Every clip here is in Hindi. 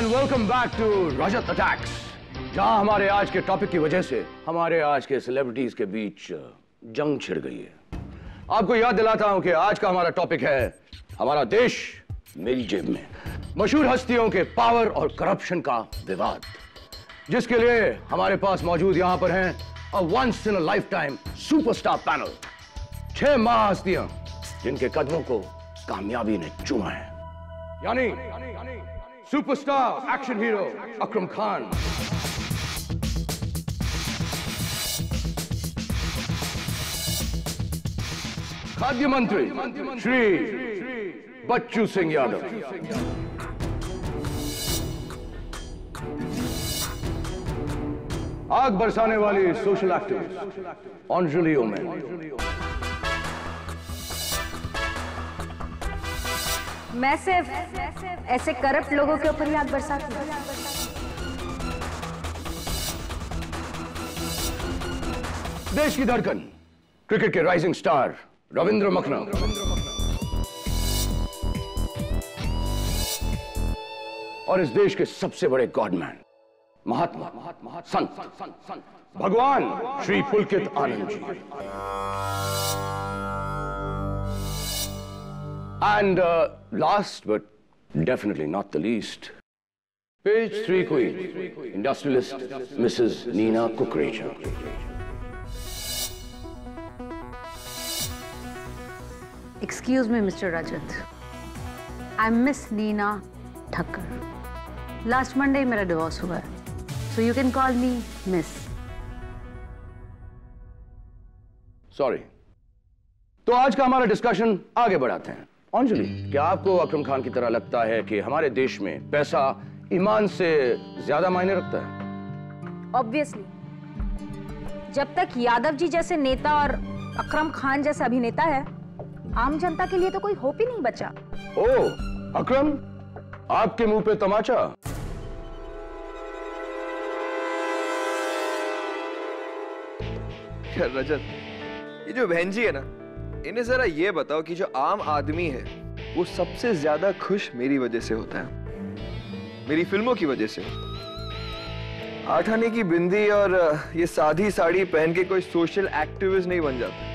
Welcome back to Rajat attacks, जहां हमारे आज के टॉपिक की वजह से हमारे आज के सेलिब्रिटीज के बीच जंग छिड़ गई है। आपको याद दिलाता हूं कि आज का हमारा टॉपिक है हमारा देश मेरी जेब में, मशहूर हस्तियों के पावर और करप्शन का विवाद, जिसके लिए हमारे पास मौजूद यहां पर हैं a once in a lifetime superstar panel, 6 महाहस्तियां जिनके कदमों को कामयाबी ने चूमा है, यानी superstar action hero Akram Khan, खाद्य मंत्री श्री बच्चू सिंह यादव, आग बरसाने वाली सोशल एक्टिविस्ट अंजलि ओमेन, मैं सिर्फ ऐसे करप्ट लोगों के ऊपर ही आग बरसाती हूं। देश की धड़कन, क्रिकेट के राइजिंग स्टार रविंद्र मखना, और इस देश के सबसे बड़े गॉडमैन, महात्मा संत भगवान श्री पुलकित Anand ji, and last but definitely not the least, page 3 queen, industrialist Mrs. Nina Kukreja. Excuse me, Mr. Rajat. I'm Miss Nina Thakkar. Last Monday मेरा डिवोर्स हुआ है, so you can call me Miss. Sorry. तो आज का हमारा डिस्कशन आगे बढ़ाते हैं। अंजलि, क्या आपको अकरम खान की तरह लगता है कि हमारे देश में पैसा ईमान से ज्यादा मायने रखता है? Obviously. जब तक यादव जी जैसे नेता और अकरम खान जैसा अभिनेता है, आम जनता के लिए तो कोई होप ही नहीं बचा। ओह, अकरम, आपके मुंह पे तमाचा। रजत, ये जो बहन जी है ना, इन्हें जरा ये बताओ कि जो आम आदमी है वो सबसे ज्यादा खुश मेरी वजह से होता है, मेरी फिल्मों की वजह से। 8 आने की बिंदी और ये सादी साड़ी पहन के कोई सोशल एक्टिविस्ट नहीं बन जाता।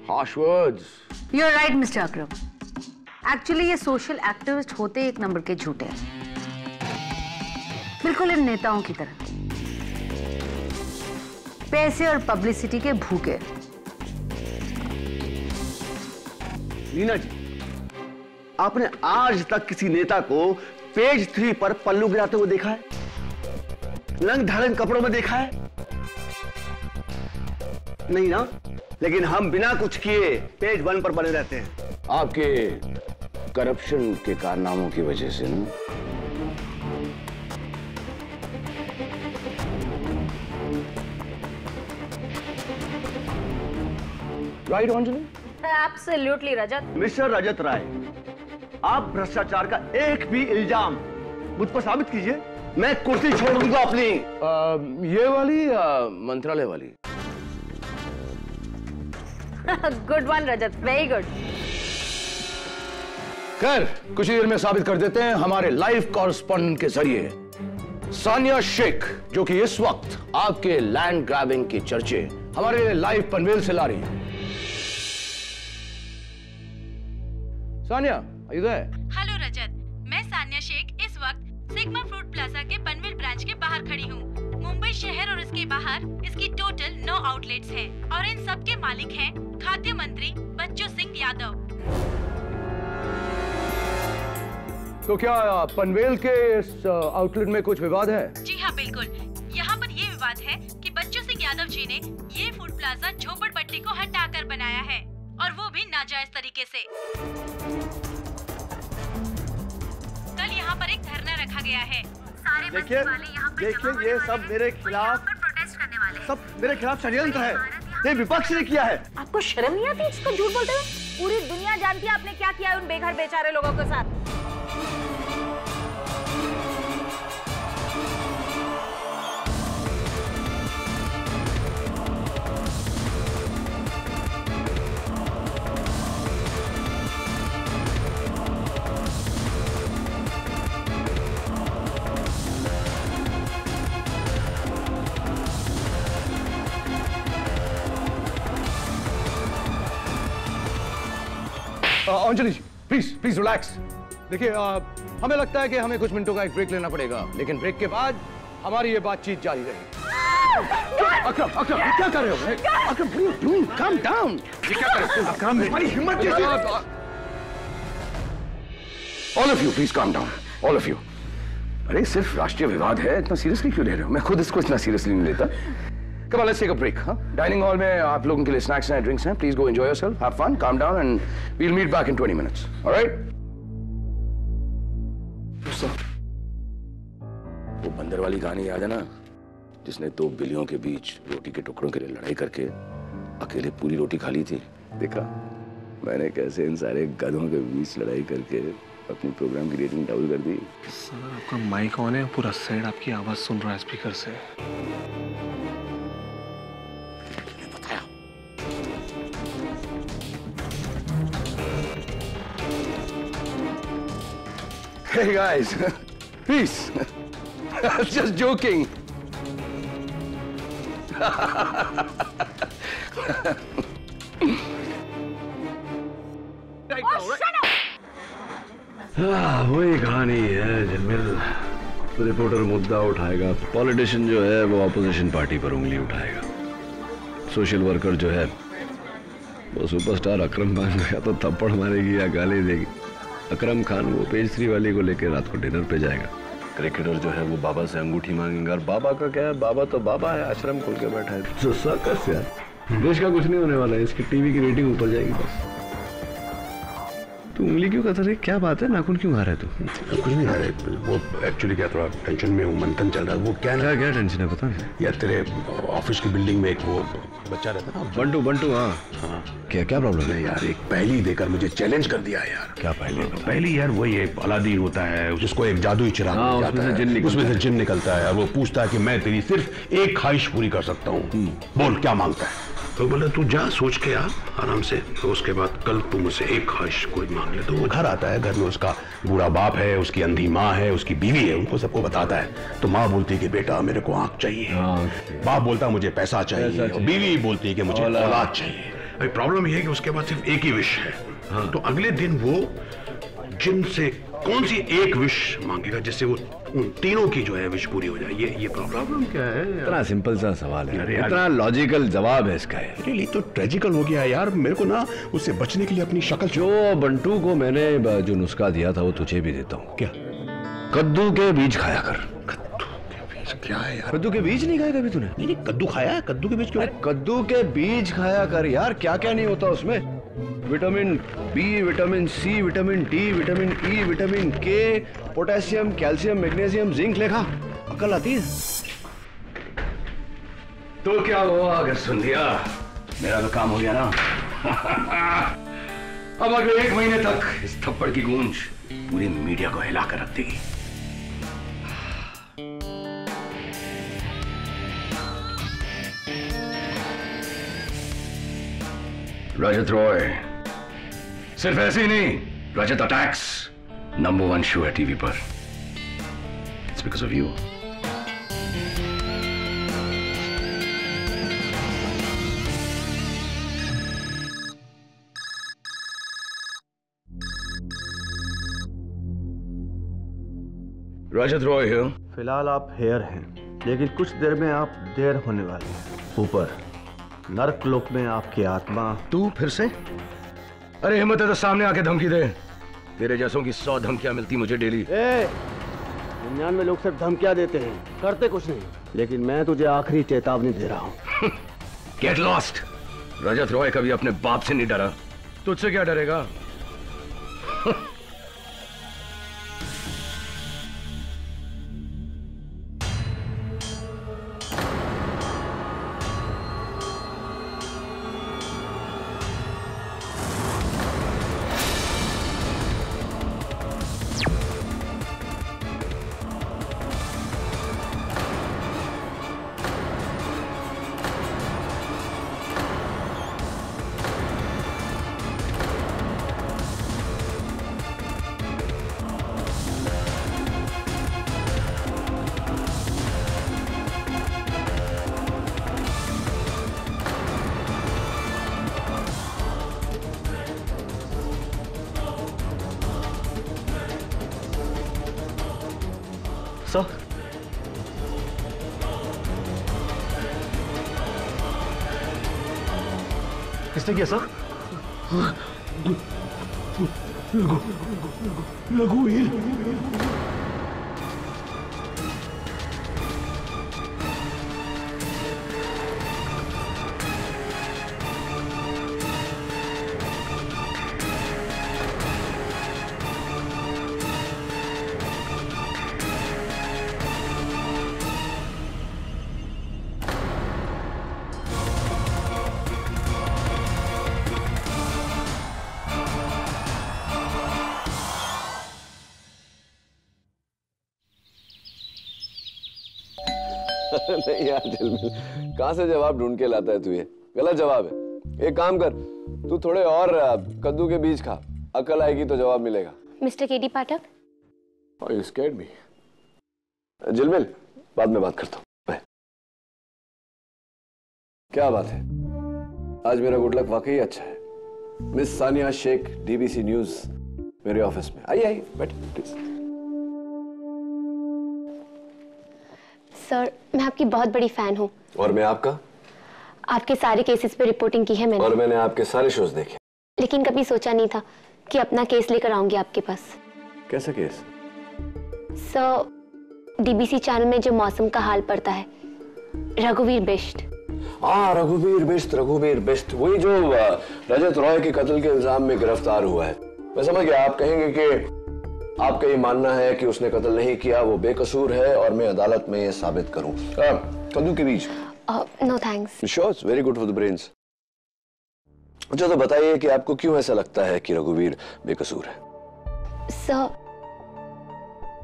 harsh words. You're right, Mr. Akram. Actually, ये सोशल एक्टिविस्ट होते एक नंबर के झूठे हैं, बिल्कुल इन नेताओं की तरह, पैसे और पब्लिसिटी के भूखे। नीना जी, आपने आज तक किसी नेता को पेज 3 पर पल्लू गिराते हुए देखा है? रंग धारण कपड़ों में देखा है? नहीं ना? लेकिन हम बिना कुछ किए पेज 1 पर बने रहते हैं। आपके करप्शन के कारनामों की वजह से ना? राइट अंजलि? एब्सोल्युटली रजत। मिस्टर रजत राय, आप भ्रष्टाचार का एक भी इल्जाम मुझ पर साबित कीजिए, मैं कुर्सी छोड़ दूंगा अपनी। ये वाली या मंत्रालय वाली? गुड वन रजत, वेरी गुड। खैर, कुछ ही देर में साबित कर देते हैं हमारे लाइव कॉरेस्पॉन्डेंट के जरिए। सानिया शेख, जो कि इस वक्त आपके लैंड ग्रैबिंग की चर्चे हमारे लाइव पनवेल से ला रही हैं। Sania, are you there? Hello Rajat, मैं सानिया शेख इस वक्त सिग्मा फ्रूट प्लाजा के पनवेल ब्रांच के बाहर खड़ी हूँ। मुंबई शहर और इसके बाहर इसकी टोटल 9 आउटलेट्स हैं और इन सब के मालिक हैं खाद्य मंत्री बच्चू सिंह यादव। तो क्या पनवेल के इस आउटलेट में कुछ विवाद है? जी हाँ, बिल्कुल। यहाँ पर ये विवाद है कि बच्चू सिंह यादव जी ने ये फूड प्लाजा झोपड़पट्टी को हटाकर बनाया है, और वो भी नाजायज तरीके से। कल यहाँ पर एक धरना रखा गया है। सारे देखिए, ये सब मेरे खिलाफ प्रोटेस्ट करने वाले, सब मेरे खिलाफ षड्यंत्र है। ये विपक्ष ने किया है। आपको शर्म नहीं आती इसको झूठ बोलते हुए? पूरी दुनिया जानती है आपने क्या किया है उन बेघर बेचारे लोगों के साथ। अंजलि जी प्लीज प्लीज रिलैक्स। देखिए हमें लगता है कि हमें कुछ मिनटों का एक ब्रेक लेना पड़ेगा, लेकिन ब्रेक के बाद हमारी ये बातचीत जारी रहेगी। अकरम अकरम क्या कर रहे हो? अकरम प्लीज काम डाउन। ये क्या कर रहे हो? अकरम मेरी हिम्मत कैसे? All of you please calm down, all of you. अरे सिर्फ राष्ट्रीय विवाद है, इतना सीरियसली क्यों ले रहे हो? मैं खुद इसको इतना सीरियसली नहीं लेता। Come on, let's take a break, huh? Dining hall में आप लोगों के लिए snacks and drinks हैं. Please go enjoy yourself, have fun, calm down, and we'll meet back in 20 minutes. All right? वो बंदर वाली कहानी याद है ना, जिसने 2 बिल्लियों के बीच रोटी के टुकड़ों के लिए लड़ाई करके अकेले पूरी रोटी खा ली थी? देखा मैंने कैसे इन सारे गधों के बीच लड़ाई करके अपनी प्रोग्राम की रेटिंग डाउन कर दी। सर आपका माइक ऑन है, पूरा सेट आपकी आवाज सुन रहा है स्पीकर से। Hey guys, peace. Just joking. वही कहानी है जमील। रिपोर्टर मुद्दा उठाएगा, पॉलिटिशियन जो है वो ऑपोजिशन पार्टी पर उंगली उठाएगा, सोशल वर्कर जो है वो सुपरस्टार अकरम खान को या तो थप्पड़ मारेगी या गाली देगी। अकरम खान वो पेज 3 वाली को लेकर रात को डिनर पे जाएगा। क्रिकेटर जो है वो बाबा से अंगूठी मांगेगा, और बाबा का क्या है, बाबा तो बाबा है, आश्रम खोल के बैठा है। तो सर्कस यार, देश का कुछ नहीं होने वाला है, इसकी टीवी की रेटिंग ऊपर जाएगी बस। तू उंगली क्यों कर रही? क्या बात है, नाखून क्यों आ रहा है तू? कुछ नहीं आ रहा है, वो एक्चुअली क्या थोड़ा टेंशन में हूँ, मंथन चल रहा है। वो क्या क्या टेंशन है पता है? यार तेरे ऑफिस की बिल्डिंग में एक वो बच्चा रहता है ना, बंटू। बंटू हाँ। क्या प्रॉब्लम है यार? एक पहेली देकर मुझे चैलेंज कर दिया यार। क्या पहेली? पहेली यार वही एक अलादीन होता है, जिसको एक जादुई चिराग मिल जाता है, उसमें से जिन निकलता है और वो पूछता है कि मैं तेरी सिर्फ एक ख्वाहिश पूरी कर सकता हूँ, बोल क्या मांगता है? तो बोला तू जा सोच के आ आराम से, तो उसके बाद कल तू मुझसे एक ख्वाहिश कोई मांग ले। तो वो घर आता है, घर में उसका बूढ़ा बाप है, उसकी अंधी माँ है, उसकी बीवी है, उनको सबको बताता है। तो माँ बोलती है कि बेटा मेरे को आंख चाहिए, बाप बोलता है मुझे पैसा चाहिए, और बीवी बोलती है कि मुझे औलाद चाहिए। अभी प्रॉब्लम यह है कि उसके पास सिर्फ एक ही विश है। तो अगले दिन वो जिनसे कौन सी एक विश मांगेगा जिससे वो उन तीनों की जो है विश पूरी हो जाए, ये प्रॉब्लम क्या है? इतना सिंपल सा सवाल है, इतना लॉजिकल जवाब है इसका। रियली तो ट्रेजिकल हो गया यार, मेरे को ना उससे बचने के लिए अपनी शक्ल जो बंटू को मैंने जो नुस्खा दिया था वो तुझे भी देता हूँ। क्या? कद्दू के बीज खाया कर। कद्दू के बीज क्या है यार? कद्दू के बीज नहीं खाए कभी तूने? नहीं कद्दू खाया है, कद्दू के बीज क्यों? कद्दू के बीज खाया कर यार, क्या क्या नहीं होता उसमें। Vitamin B, vitamin C, vitamin D, vitamin E, vitamin K, potassium, calcium, magnesium, zinc लेखा अकल आती है। तो क्या हुआ अगर सुन लिया? मेरा तो काम हो गया ना। अब अगले 1 महीने तक इस थप्पड़ की गूंज पूरी मीडिया को हिला कर रख देगी। रजत रॉय सिर्फ ऐसे ही नहीं, रजत अटैक्स नंबर 1 शो है टीवी पर। It's because of you. Rajat Roy है। फिलहाल आप हेयर हैं, लेकिन कुछ देर में आप देर होने वाली है। ऊपर नरक लोक में आपकी आत्मा। तू फिर से? अरे हिम्मत है तो सामने आके धमकी दे। तेरे जैसों की 100 धमकियां मिलती मुझे डेली। 99 लोग सिर्फ धमकियां देते हैं, करते कुछ नहीं। लेकिन मैं तुझे आखिरी चेतावनी दे रहा हूं। Get lost. रजत रॉय कभी अपने बाप से नहीं डरा, तुझसे क्या डरेगा? सर, किसने किया सर? रघुवीर। नहीं यार झिलमिल, कहां से जवाब ढूंढ के लाता है तू? ये गलत जवाब है। एक काम कर, तू थोड़े और कद्दू के बीज खा, अकल आएगी तो जवाब मिलेगा। Mister KD Pathak. Oh, you scared me. झिलमिल, बाद में बात करता हूँ। क्या बात है, आज मेरा गुड लक वाकई अच्छा है। Miss Sania Shaikh, DBC news मेरे ऑफिस में। आइए आइए, बैठिए प्लीज। सर, मैं आपकी बहुत बड़ी फैन हूँ। और मैं आपका? आपके सारे केसेस पे रिपोर्टिंग की है मैंने। और मैंने आपके सारे शोज देखे। लेकिन कभी सोचा नहीं था कि अपना केस लेकर आऊंगी आपके पास। कैसा केस? सर, डीबीसी चैनल में जो मौसम का हाल पड़ता है, रघुवीर बिष्ट। हाँ, रघुवीर बिष्ट, वही जो रजत रॉय के कत्ल के इल्जाम में गिरफ्तार हुआ है। मैं समझ गया, आप कहेंगे कि आपका ये मानना है कि उसने कत्ल नहीं किया, वो बेकसूर है और मैं अदालत में ये साबित करूं। कद्दू के बीज? No thanks. Sure, very good for the brains. अच्छा, तो बताइए कि आपको क्यों ऐसा लगता है कि रघुवीर बेकसूर है? सर,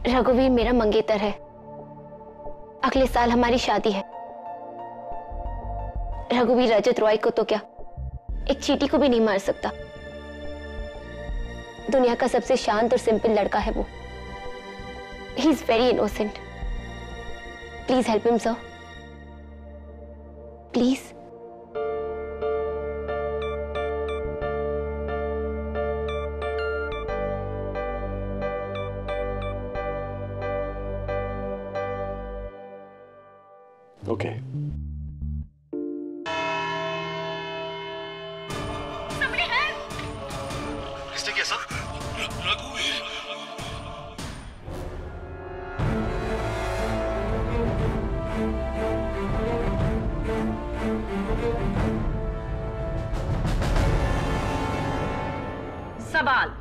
रघुवीर मेरा मंगेतर है। अगले साल हमारी शादी है। रघुवीर रजत रॉय को तो क्या, एक चींटी को भी नहीं मार सकता। दुनिया का सबसे शांत और सिंपल लड़का है वो। He is very innocent. Please help him sir, please. Okay. किसने किया सर? रघुवीर। सवाल,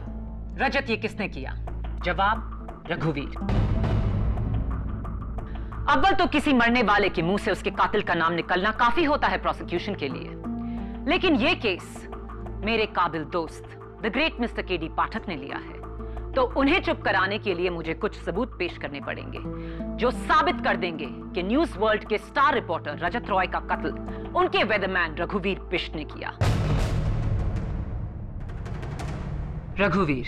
रजत ये किसने किया? जवाब, रघुवीर। अव्वल तो किसी मरने वाले के मुंह से उसके कातिल का नाम निकलना काफी होता है प्रोसिक्यूशन के लिए, लेकिन ये केस मेरे काबिल दोस्त द ग्रेट मिस्टर केडी पाठक ने लिया है, तो उन्हें चुप कराने के लिए मुझे कुछ सबूत पेश करने पड़ेंगे जो साबित कर देंगे कि न्यूज वर्ल्ड के स्टार रिपोर्टर रजत रॉय का कत्ल उनके वेदरमैन रघुवीर बिष्ट ने किया। रघुवीर,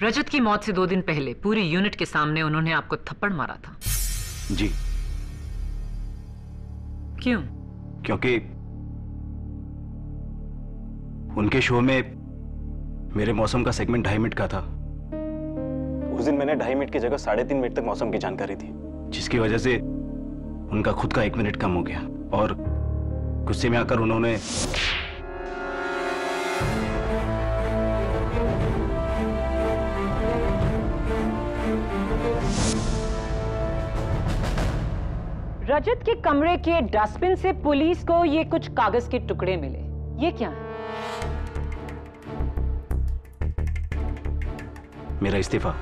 रजत की मौत से 2 दिन पहले पूरी यूनिट के सामने उन्होंने आपको थप्पड़ मारा था। जी। क्यों? क्योंकि उनके शो में मेरे मौसम का सेगमेंट 2.5 मिनट का था। उस दिन मैंने 2.5 मिनट की जगह 3.5 मिनट तक मौसम की जानकारी दी, जिसकी वजह से उनका खुद का 1 मिनट कम हो गया और गुस्से में आकर उन्होंने रजत के कमरे के डस्टबिन से पुलिस को ये कुछ कागज के टुकड़े मिले, ये क्या है? मेरा इस्तीफा।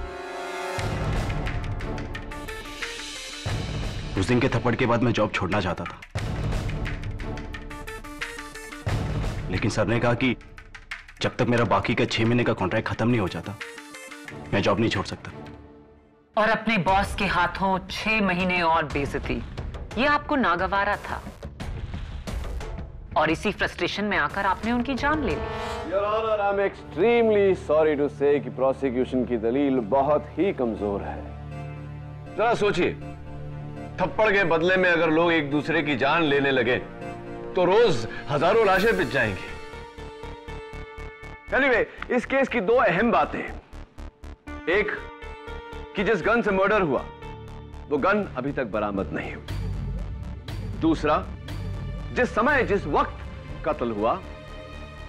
उस दिन के थप्पड़ के बाद मैं जॉब छोड़ना चाहता था, लेकिन सर ने कहा कि जब तक मेरा बाकी का 6 महीने का कॉन्ट्रैक्ट खत्म नहीं हो जाता, मैं जॉब नहीं छोड़ सकता। और अपने बॉस के हाथों 6 महीने और बेइज्जती, ये आपको नागवारा था और इसी फ्रस्ट्रेशन में आकर आपने उनकी जान ले ली। Your honour, I am extremely sorry to say कि प्रोसिक्यूशन की दलील बहुत ही कमजोर है। जरा सोचिए, थप्पड़ के बदले में अगर लोग एक दूसरे की जान लेने लगे तो रोज हजारों लाशें पिट जाएंगी। एनीवे, इस केस की 2 अहम बातें, एक कि जिस गन से मर्डर हुआ वो गन अभी तक बरामद नहीं हुई। दूसरा, जिस समय जिस वक्त कत्ल हुआ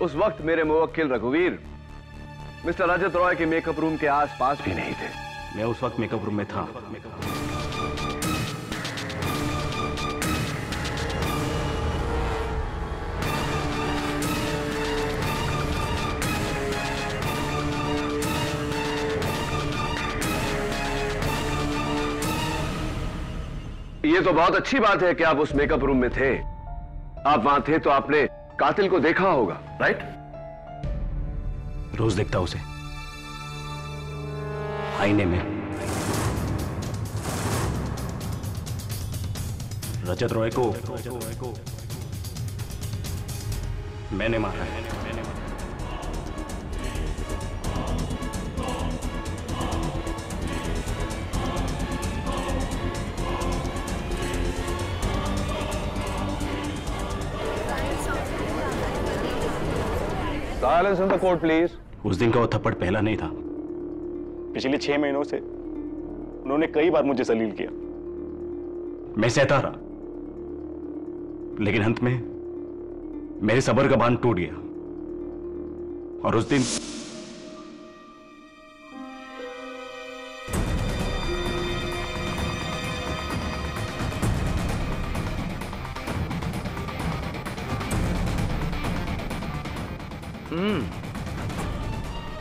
उस वक्त मेरे मुवक्किल रघुवीर मिस्टर रजत रॉय के मेकअप रूम के आसपास भी नहीं थे। मैं उस वक्त मेकअप रूम में था। ये तो बहुत अच्छी बात है कि आप उस मेकअप रूम में थे। आप वहां थे तो आपने कातिल को देखा होगा, राइट? रोज देखता उसे आईने में। रजत रॉय को मैंने मारा है। Silence in the court, please. उस दिन का वो थप्पड़ पहला नहीं था। पिछले 6 महीनों से उन्होंने कई बार मुझे जलील किया। मैं सहता रहा, लेकिन अंत में मेरे सब्र का बांध टूट गया। और उस दिन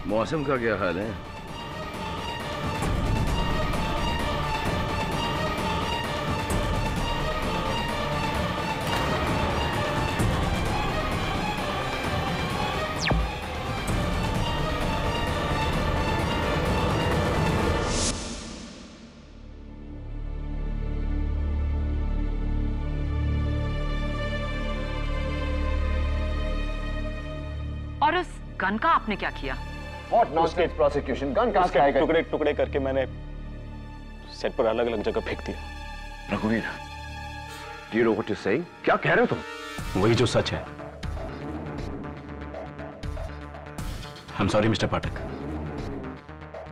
मौसम का क्या हाल है? और उस गन का आपने क्या किया? What nonsense prosecution? गन कहां से आएगा? टुकड़े टुकड़े करके मैंने सेट पर अलग अलग जगह फेंक दिया। रघुवीर, do you know what you're saying? क्या कह रहे हो तुम? वही जो सच है। I'm sorry मिस्टर पाठक।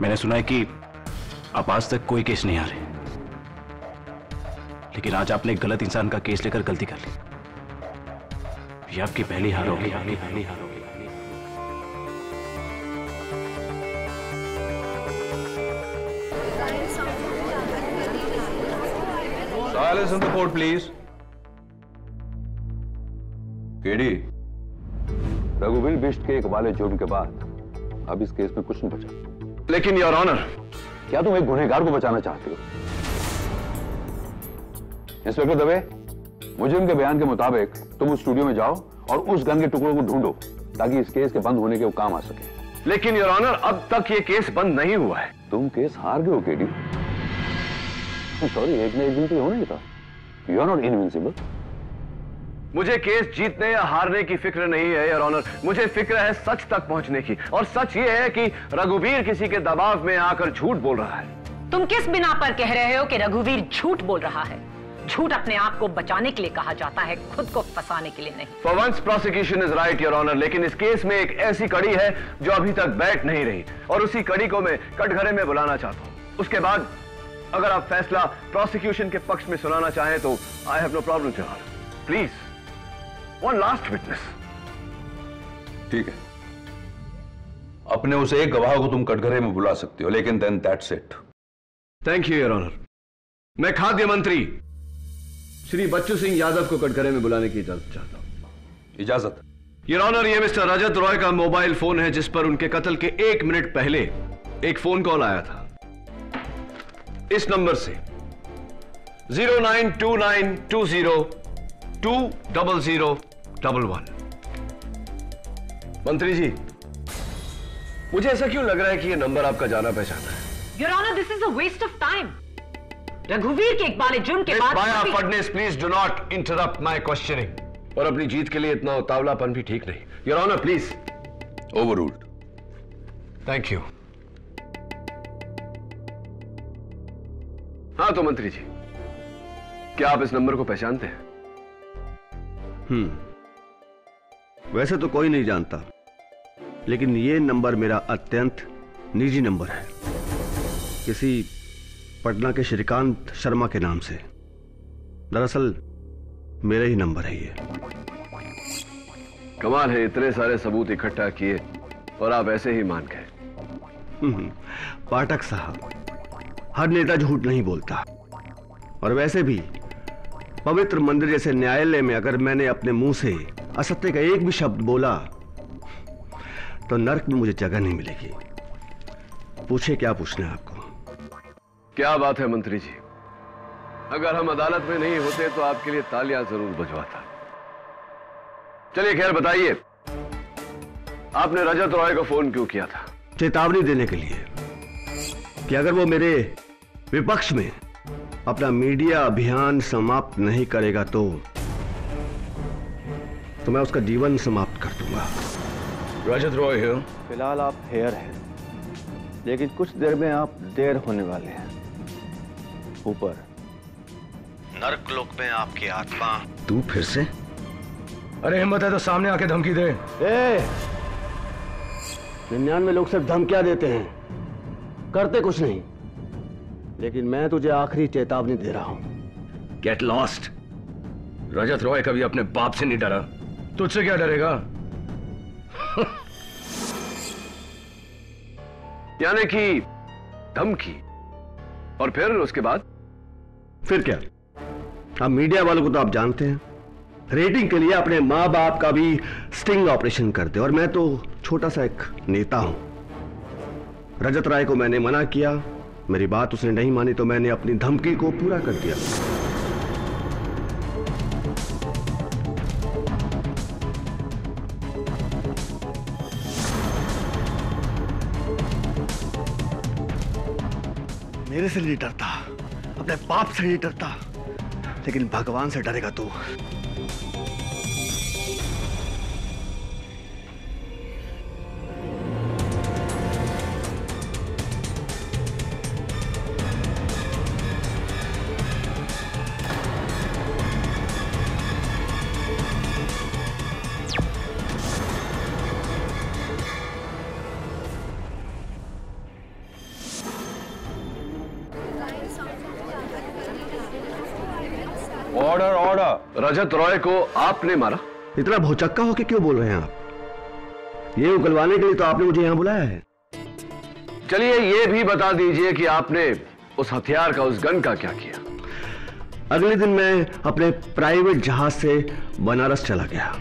मैंने सुना है कि आप आज तक कोई केस नहीं हारे, लेकिन आज आपने एक गलत इंसान का केस लेकर गलती कर ली। ये आपकी पहली हार होगी। Silence in the court, please. KD, रघुवीर बिष्ट के एक वाले जुर्म के बाद अब इस केस में कुछ नहीं बचा। लेकिन योर ऑनर, क्या तुम एक गुनहगार को बचाना चाहते हो? इंस्पेक्टर दवे, मुझे उनके बयान के मुताबिक तुम उस स्टूडियो में जाओ और उस गन के टुकड़ों को ढूंढो ताकि इस केस के बंद होने के वो काम आ सके। लेकिन योर ऑनर, अब तक ये केस बंद नहीं हुआ है। तुम केस हार गए हो केडी। सॉरी, एक ना एक दिन तो होना ही था। You are not invincible. मुझे केस जीतने या हारने की फिक्र नहीं है योर ऑनर। मुझे फिक्र है सच तक पहुंचने की, और सच ये है कि रघुवीर किसी के दबाव में आकर झूठ बोल रहा है। तुम किस बिना पर कह रहे हो कि रघुवीर झूठ बोल रहा है? झूठ अपने आप को बचाने के लिए कहा जाता है, खुद को फंसाने के लिए नहीं। For once prosecution is right your honour, लेकिन इस केस में एक ऐसी कड़ी है जो अभी तक बैठ नहीं रही, और उसी कड़ी को मैं कटघरे में बुलाना चाहता हूं। उसके बाद अगर आप फैसला प्रोसिक्यूशन के पक्ष में सुनाना चाहें तो I have no problem your honour. Please, one last witness. ठीक है, अपने उस एक गवाह को तुम कटघरे में बुला सकते हो, लेकिन then that's it. Thank you your honour. मैं खाद्य मंत्री श्री बच्चू सिंह यादव को कटघरे में बुलाने की इजाजत चाहता हूं। इजाजत? योर ऑनर, ये मिस्टर रजत रॉय का मोबाइल फोन है जिस पर उनके कत्ल के 1 मिनट पहले एक फोन कॉल आया था। इस नंबर से 0929202011। मंत्री जी, मुझे ऐसा क्यों लग रहा है कि ये नंबर आपका जाना पहचाना है? Your honour, this is a waste of time. रघुवीर के एक बाले जुर्म के बाद Maya Phadnis, please do not interrupt my questioning. और अपनी जीत के लिए इतना उतावलापन भी ठीक नहीं। Your honour, please. Overruled. Thank you. हाँ तो मंत्री जी, क्या आप इस नंबर को पहचानते हैं? वैसे तो कोई नहीं जानता, लेकिन ये नंबर मेरा अत्यंत निजी नंबर है। किसी पटना के श्रीकांत शर्मा के नाम से। दरअसल मेरा ही नंबर है ये। कमाल है, इतने सारे सबूत इकट्ठा किए और आप ऐसे ही मान गए। पाठक साहब, हर नेता झूठ नहीं बोलता। और वैसे भी पवित्र मंदिर जैसे न्यायालय में अगर मैंने अपने मुंह से असत्य का एक भी शब्द बोला तो नर्क में मुझे जगह नहीं मिलेगी। पूछे क्या पूछना है आपको? क्या बात है मंत्री जी, अगर हम अदालत में नहीं होते तो आपके लिए तालियां जरूर बजवाता। चलिए खैर बताइए, आपने रजत रॉय को फोन क्यों किया था? चेतावनी देने के लिए कि अगर वो मेरे विपक्ष में अपना मीडिया अभियान समाप्त नहीं करेगा तो मैं उसका जीवन समाप्त कर दूंगा। रजत रॉय है। फिलहाल आप हेयर हैं, लेकिन कुछ देर में आप देर होने वाले हैं। ऊपर नरक लोक में आपकी आत्मा। तू फिर से? अरे हिम्मत है तो सामने आके धमकी दे। 99 लोग सिर्फ धमकियां देते हैं, करते कुछ नहीं। लेकिन मैं तुझे आखिरी चेतावनी दे रहा हूं। Get lost. रजत रॉय कभी अपने बाप से नहीं डरा, तुझसे क्या डरेगा? यानी कि धमकी, और फिर उसके बाद? फिर क्या? अब मीडिया वालों को तो आप जानते हैं, रेटिंग के लिए अपने मां बाप का भी स्टिंग ऑपरेशन करते, और मैं तो छोटा सा एक नेता हूं। रजत राय को मैंने मना किया, मेरी बात उसने नहीं मानी तो मैंने अपनी धमकी को पूरा कर दिया। मेरे से नहीं डरता, अपने बाप से नहीं डरता, लेकिन भगवान से डरेगा तू। Order order. रजत रॉय को आपने मारा? इतना भौचक्का होके क्यों बोल रहे हैं आप? ये उगलवाने के लिए तो आपने मुझे यहां बुलाया है। चलिए ये भी बता दीजिए कि आपने उस हथियार का, उस गन का क्या किया? अगले दिन मैं अपने प्राइवेट जहाज से बनारस चला गया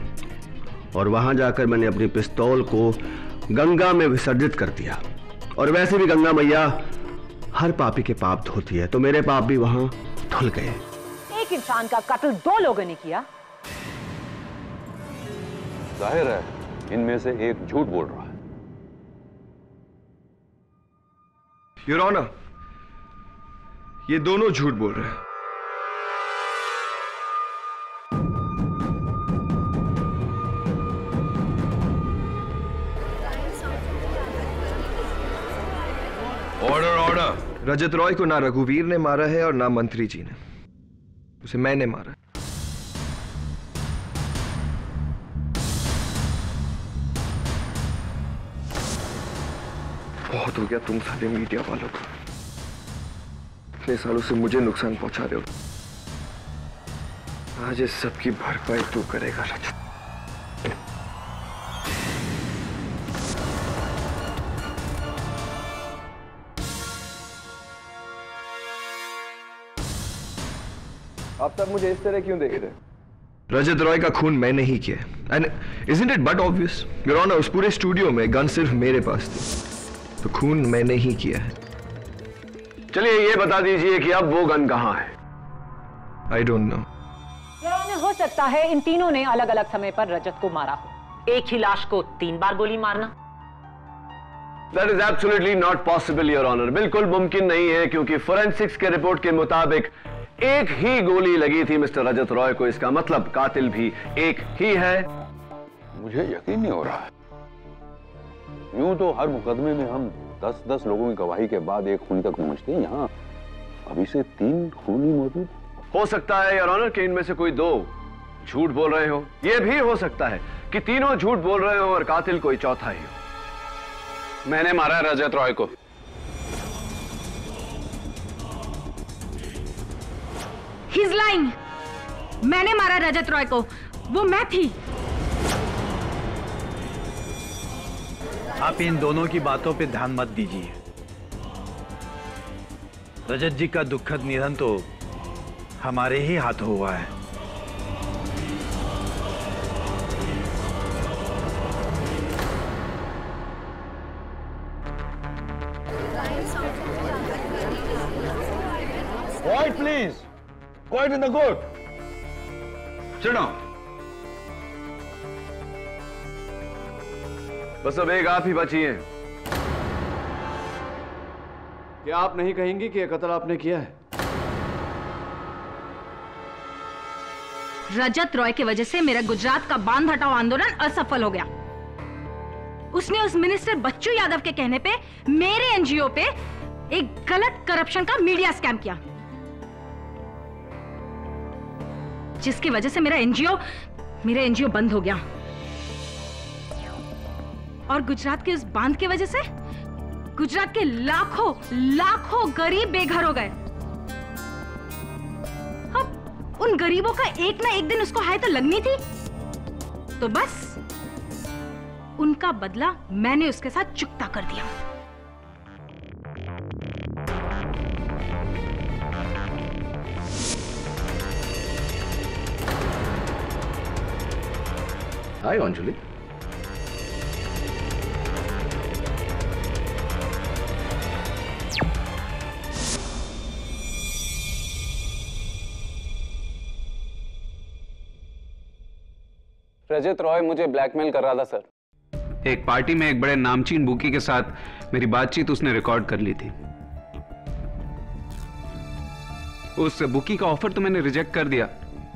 और वहां जाकर मैंने अपनी पिस्तौल को गंगा में विसर्जित कर दिया। और वैसे भी गंगा मैया हर पापी के पाप धोती है, तो मेरे पाप भी वहां धुल गए। एक इंसान का कत्ल 2 लोगों ने किया। जाहिर है इनमें से एक झूठ बोल रहा है। योर ऑनर, ये दोनों झूठ बोल रहे हैं। Order order. रजत रॉय को ना रघुवीर ने मारा है और ना मंत्री जी ने, उसे मैंने मारा। बहुत हो गया तुम सारे मीडिया वालों को, इतने सालों से मुझे नुकसान पहुंचा रहे हो। आज इस सबकी भरपाई तू करेगा रजत। आप सब मुझे इस तरह क्यों देख रहे हैं? रजत रॉय का खून मैंने ही किया, and isn't it but obvious your honour? उस पूरे स्टूडियो में गन सिर्फ मेरे पास थी, तो खून मैंने ही किया है। चलिए ये बता दीजिए कि अब वो गन कहां है? I don't know. हो सकता है इन तीनों ने अलग अलग समय पर रजत को मारा हो। एक ही लाश को 3 बार गोली मारना? That is absolutely not possible, Your Honor. बिल्कुल मुमकिन नहीं है, क्योंकि फोरेंसिक्स के रिपोर्ट के मुताबिक एक ही गोली लगी थी मिस्टर रजत रॉय को। इसका मतलब कातिल भी एक ही है। मुझे यकीन नहीं हो रहा है। यूं तो हर मुकदमे में हम 10-10 लोगों की गवाही के बाद एक खूनी तक पहुंचते हैं, यहाँ अभी से 3 खूनी मौजूद। हो सकता है योर ऑनर कि इनमें से कोई 2 झूठ बोल रहे हो। यह भी हो सकता है कि तीनों झूठ बोल रहे हो और कातिल कोई चौथा ही हो। मैंने मारा रजत रॉय को। He's lying. मैंने मारा रजत रॉय को, वो मैं थी। आप इन दोनों की बातों पे ध्यान मत दीजिए। रजत जी का दुखद निधन तो हमारे ही हाथों हुआ है। Quiet, please. Quiet in the court. Sit down. बस अब एक आप ही बची हैं। क्या आप नहीं कहेंगी कि यह कत्ल आपने किया है? रजत रॉय की वजह से मेरा गुजरात का बांध हटाओ आंदोलन असफल हो गया। उसने उस मिनिस्टर बच्चू यादव के कहने पे मेरे एनजीओ पे एक गलत करप्शन का मीडिया स्कैम किया, जिसकी वजह से मेरा एनजीओ बंद हो गया। और गुजरात के उस बांध की वजह से गुजरात के लाखों गरीब बेघर हो गए। अब उन गरीबों का एक ना एक दिन उसको हाय तो लगनी थी, तो बस उनका बदला मैंने उसके साथ चुकता कर दिया। हाय अंजलि। रजत रॉय मुझे ब्लैकमेल कर रहा था सर। एक पार्टी में एक बड़े नामचीन बुकी के साथ मेरी बातचीत उसने रिकॉर्ड कर ली थी। उस बुकी का ऑफर तो मैंने रिजेक्ट कर दिया,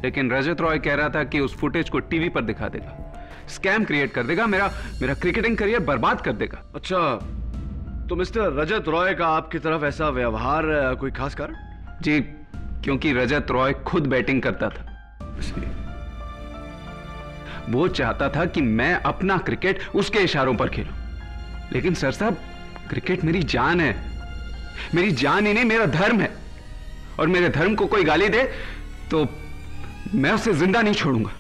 लेकिन रजत रॉय कह रहा था कि उस फुटेज को टीवी पर दिखा देगा, स्कैम क्रिएट कर देगा, मेरा क्रिकेटिंग करियर बर्बाद कर देगा। अच्छा, तो मिस्टर रजत रॉय का आपकी तरफ ऐसा व्यवहार कोई खास कारण? जी, क्योंकि रजत रॉय खुद बैटिंग करता था। वो चाहता था कि मैं अपना क्रिकेट उसके इशारों पर खेलूं, लेकिन सर साहब, क्रिकेट मेरी जान है। मेरी जान ही नहीं, मेरा धर्म है, और मेरे धर्म को कोई गाली दे तो मैं उसे जिंदा नहीं छोड़ूंगा।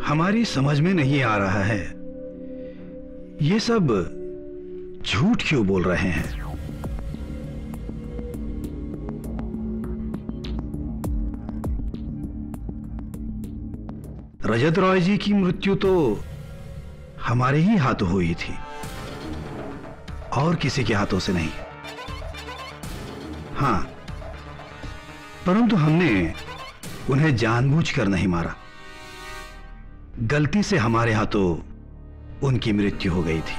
हमारी समझ में नहीं आ रहा है ये सब झूठ क्यों बोल रहे हैं। रजत रॉय जी की मृत्यु तो हमारे ही हाथों हुई थी, और किसी के हाथों से नहीं। हां, परंतु हमने उन्हें जानबूझकर नहीं मारा। गलती से हमारे हाथों उनकी मृत्यु हो गई थी।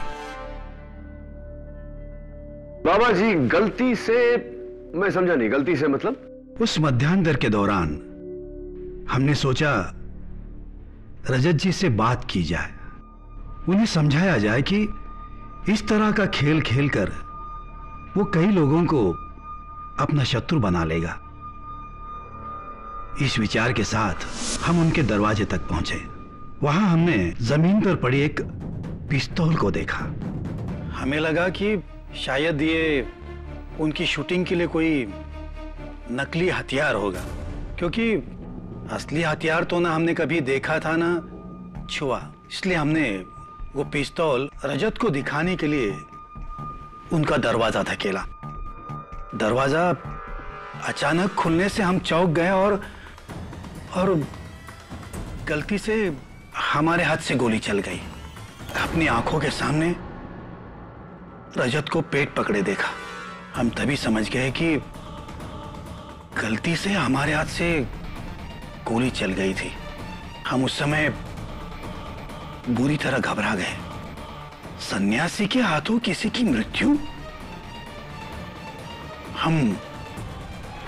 बाबा जी, गलती से मैं समझा नहीं। गलती से मतलब? उस मध्यांतर के दौरान हमने सोचा रजत जी से बात की जाए, उन्हें समझाया जाए कि इस तरह का खेल खेलकर वो कई लोगों को अपना शत्रु बना लेगा। इस विचार के साथ हम उनके दरवाजे तक पहुंचे। वहां हमने जमीन पर पड़ी एक पिस्तौल को देखा। हमें लगा कि शायद ये उनकी शूटिंग के लिए कोई नकली हथियार होगा, क्योंकि असली हथियार तो ना हमने कभी देखा था ना छुआ। इसलिए हमने वो पिस्तौल रजत को दिखाने के लिए उनका दरवाजा धकेला। दरवाजा अचानक खुलने से हम चौंक गए और गलती से हमारे हाथ से गोली चल गई। अपनी आंखों के सामने रजत को पेट पकड़े देखा। हम तभी समझ गए कि गलती से हमारे हाथ से गोली चल गई थी। हम उस समय बुरी तरह घबरा गए। सन्यासी के हाथों किसी की मृत्यु? हम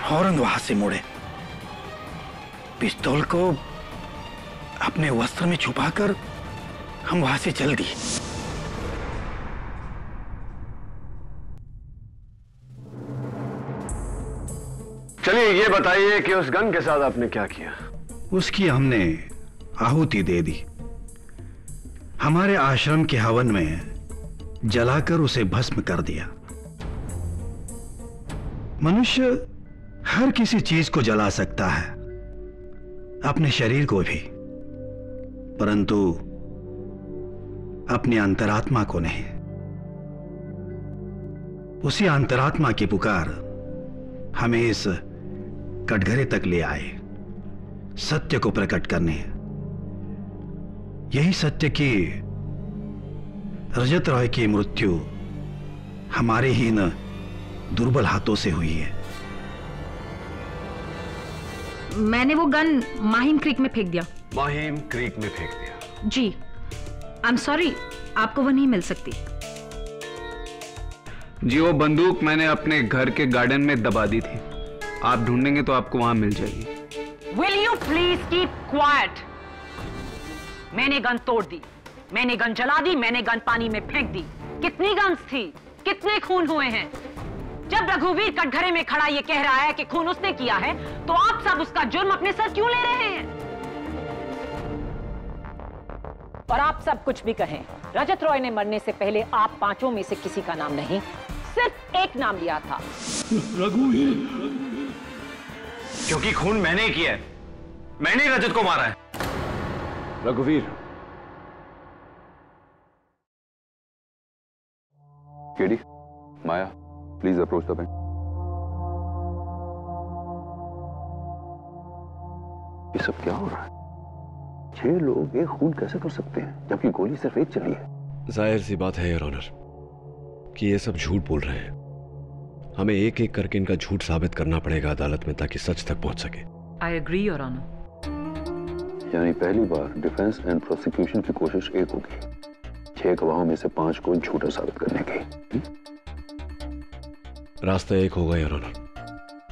फौरन वहां से मुड़े, पिस्तौल को अपने वस्त्र में छुपाकर हम वहां से चल दिए। चलिए ये बताइए कि उस गन के साथ आपने क्या किया? उसकी हमने आहुति दे दी। हमारे आश्रम के हवन में जलाकर उसे भस्म कर दिया। मनुष्य हर किसी चीज को जला सकता है, अपने शरीर को भी, परंतु अपनी अंतरात्मा को नहीं। उसी अंतरात्मा की पुकार हमें इस कटघरे तक ले आए, सत्य को प्रकट करने। यही सत्य की रजत रॉय की मृत्यु हमारे ही इन दुर्बल हाथों से हुई है। मैंने वो गन माहिम क्रीक में फेंक दिया। माहिम क्रीक में फेंक दिया? जी। आई एम सॉरी, आपको वो नहीं मिल सकती। जी वो बंदूक मैंने अपने घर के गार्डन में दबा दी थी। आप ढूंढेंगे तो आपको वहां मिल जाएगी। Will you please keep quiet? मैंने गन तोड़ दी, मैंने गन जला दी, मैंने गन पानी में फेंक दी। कितनी गन्स थी, कितने खून हुए हैं? जब रघुवीर कटघरे में खड़ा ये कह रहा है कि खून उसने किया है, तो आप सब उसका जुर्म अपने सर क्यों ले रहे हैं? और आप सब कुछ भी कहें, रजत रॉय ने मरने से पहले आप पांचों में से किसी का नाम नहीं, सिर्फ एक नाम लिया था, रघुवीर। क्योंकि खून मैंने ही किया है, मैंने ही रजत को मारा है। रघुवीर। KD, Maya, please approach the bank. ये सब क्या हो रहा है? 6 लोग एक खून कैसे कर सकते हैं जबकि गोली सिर्फ एक चली है? जाहिर सी बात है योर ऑनर कि ये सब झूठ बोल रहे हैं। हमें एक एक करके इनका झूठ साबित करना पड़ेगा अदालत में ताकि सच तक पहुंच सके। I agree your honour. यानी पहली बार डिफेंस एंड प्रोसिक्यूशन की कोशिश एक होगी, 6 गवाहों में से 5 को झूठा साबित करने की। रास्ता एक होगा योर ऑनर,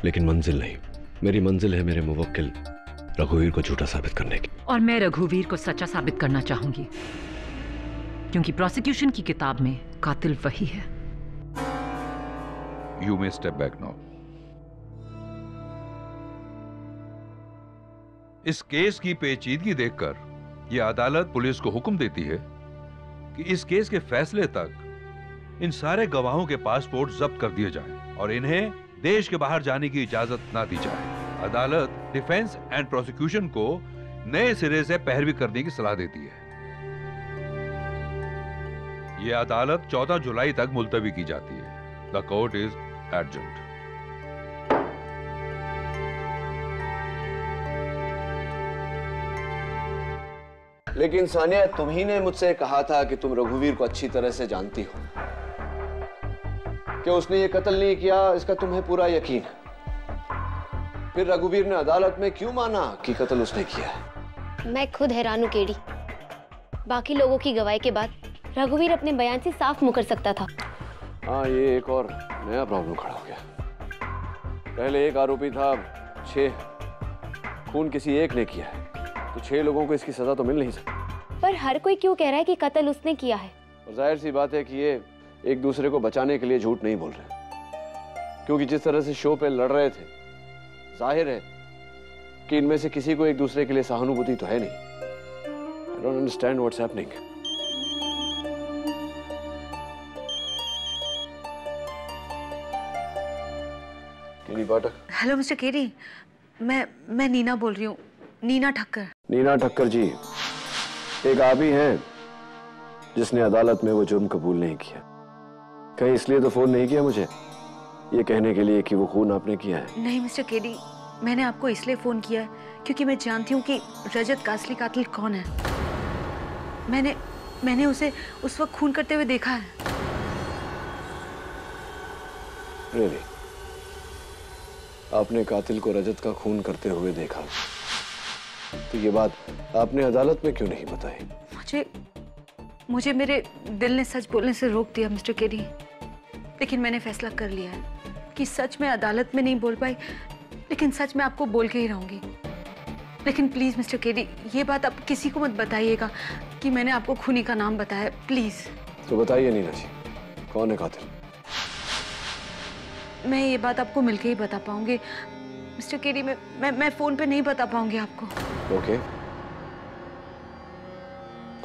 लेकिन मंजिल नहीं। मेरी मंजिल है मेरे मुवक्किल रघुवीर को झूठा साबित करने की। और मैं रघुवीर को सच्चा साबित करना चाहूंगी, क्योंकि प्रोसिक्यूशन की किताब में कातिल वही है। You may step back now. इस केस की पेचीदगी देखकर यह अदालत पुलिस को हुक्म देती है कि इस केस के फैसले तक इन सारे गवाहों के पासपोर्ट जब्त कर दिए जाएं और इन्हें देश के बाहर जाने की इजाजत ना दी जाए। अदालत डिफेंस एंड प्रोसिक्यूशन को नए सिरे से पैरवी करने की सलाह देती है। यह अदालत 14 जुलाई तक मुलतवी की जाती है। The court is adjourned. लेकिन सानिया, तुम ही ने मुझसे कहा था कि तुम रघुवीर को अच्छी तरह से जानती हो, कि उसने ये कत्ल नहीं किया, इसका तुम्हें पूरा यकीन है। फिर रघुवीर ने अदालत में क्यों माना कि कत्ल उसने किया है? मैं खुद हैरान हूं केडी। बाकी लोगों की गवाही के बाद रघुवीर अपने बयान से साफ मुकर सकता था। हाँ, ये एक और नया प्रॉब्लम खड़ा हो गया। पहले एक आरोपी था, 6 खून किसी एक ने किया है, तो 6 लोगों को इसकी सजा तो मिल नहीं सकती। पर हर कोई क्यों कह रहा है कि कत्ल उसने किया है? और जाहिर सी बात है कि ये एक दूसरे को बचाने के लिए झूठ नहीं बोल रहे, क्योंकि जिस तरह से शो पे लड़ रहे थे, जाहिर है कि इनमें से किसी को एक दूसरे के लिए सहानुभूति तो है नहीं। I don't understand what's happening. KD Pathak. Hello mister KD, मैं नीना बोल रही हूँ, नीना ठक्कर। नीना ठक्कर जी एक आदमी है जिसने अदालत में वो जुर्म कबूल नहीं किया। कहीं इसलिए तो फोन नहीं किया मुझे ये कहने के लिए कि वो खून आपने किया है? नहीं मिस्टर केडी, मैंने आपको इसलिए फोन किया है क्योंकि मैं जानती हूँ कि रजत का असली कातिल कौन है। मैंने उसे उस वक्त खून करते हुए देखा है। Really? आपने कातिल को रजत का खून करते हुए देखा, तो ये बात आपने अदालत में क्यों नहीं बताई? मुझे मेरे दिल ने सच बोलने से रोक दिया मिस्टर केडी, लेकिन मैंने फैसला कर लिया है कि सच मैं अदालत में नहीं बोल पाई, लेकिन सच मैं आपको बोल के ही रहूंगी। लेकिन प्लीज मिस्टर केडी, ये बात आप किसी को मत बताइएगा कि मैंने आपको खूनी का नाम बताया, प्लीज। तो बताइए नीना जी, कौन है कातिल? मैं ये बात आपको मिलके ही बता पाऊंगी। मिस्टर केडी, मैं फोन पे नहीं बता पाऊंगी आपको। ओके,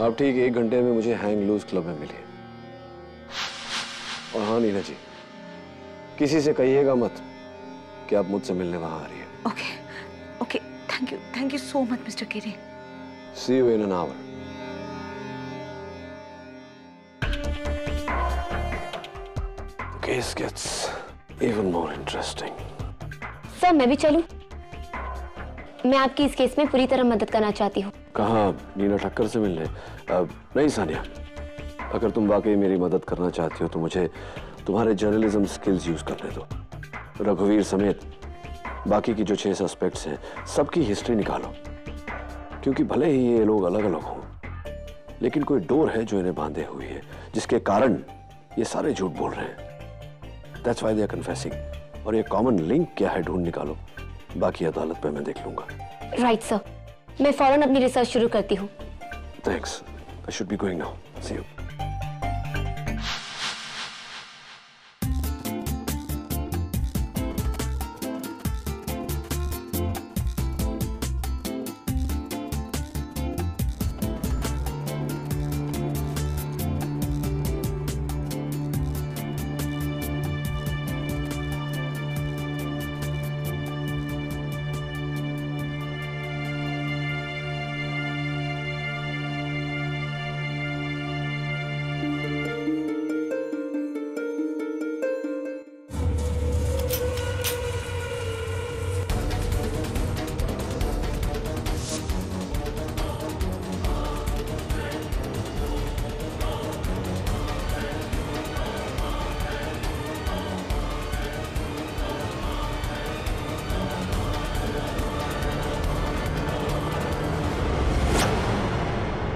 आप ठीक 1 घंटे में मुझे हैंग लूज क्लब में मिलिए। और हाँ नीना जी, किसी से कहिएगा मत कि आप मुझसे मिलने वहां आ रही है। Okay okay, thank you so much mister KD. See you in an hour. Case gets even more interesting. Sir मैं भी चलूं? मैं आपकी इस केस में पूरी तरह मदद करना चाहती हूँ। कहाँ नीना ठक्कर से मिलने? नहीं सानिया, अगर तुम वाकई मेरी मदद करना चाहती हो तो मुझे तुम्हारे जर्नलिज्म स्किल्स यूज करने दो। रघुवीर समेत बाकी की जो 6 सस्पेक्ट्स हैं सबकी हिस्ट्री निकालो, क्योंकि भले ही ये लोग अलग अलग हों, लेकिन कोई डोर है जो इन्हें बांधे हुई है, जिसके कारण ये सारे झूठ बोल रहे हैं। That's why they are confessing. और ये कॉमन लिंक क्या है ढूंढ निकालो, बाकी अदालत पे मैं देख लूंगा। राइट सर, मैं फौरन अपनी रिसर्च शुरू करती हूँ। Thanks, I should be going now. See you.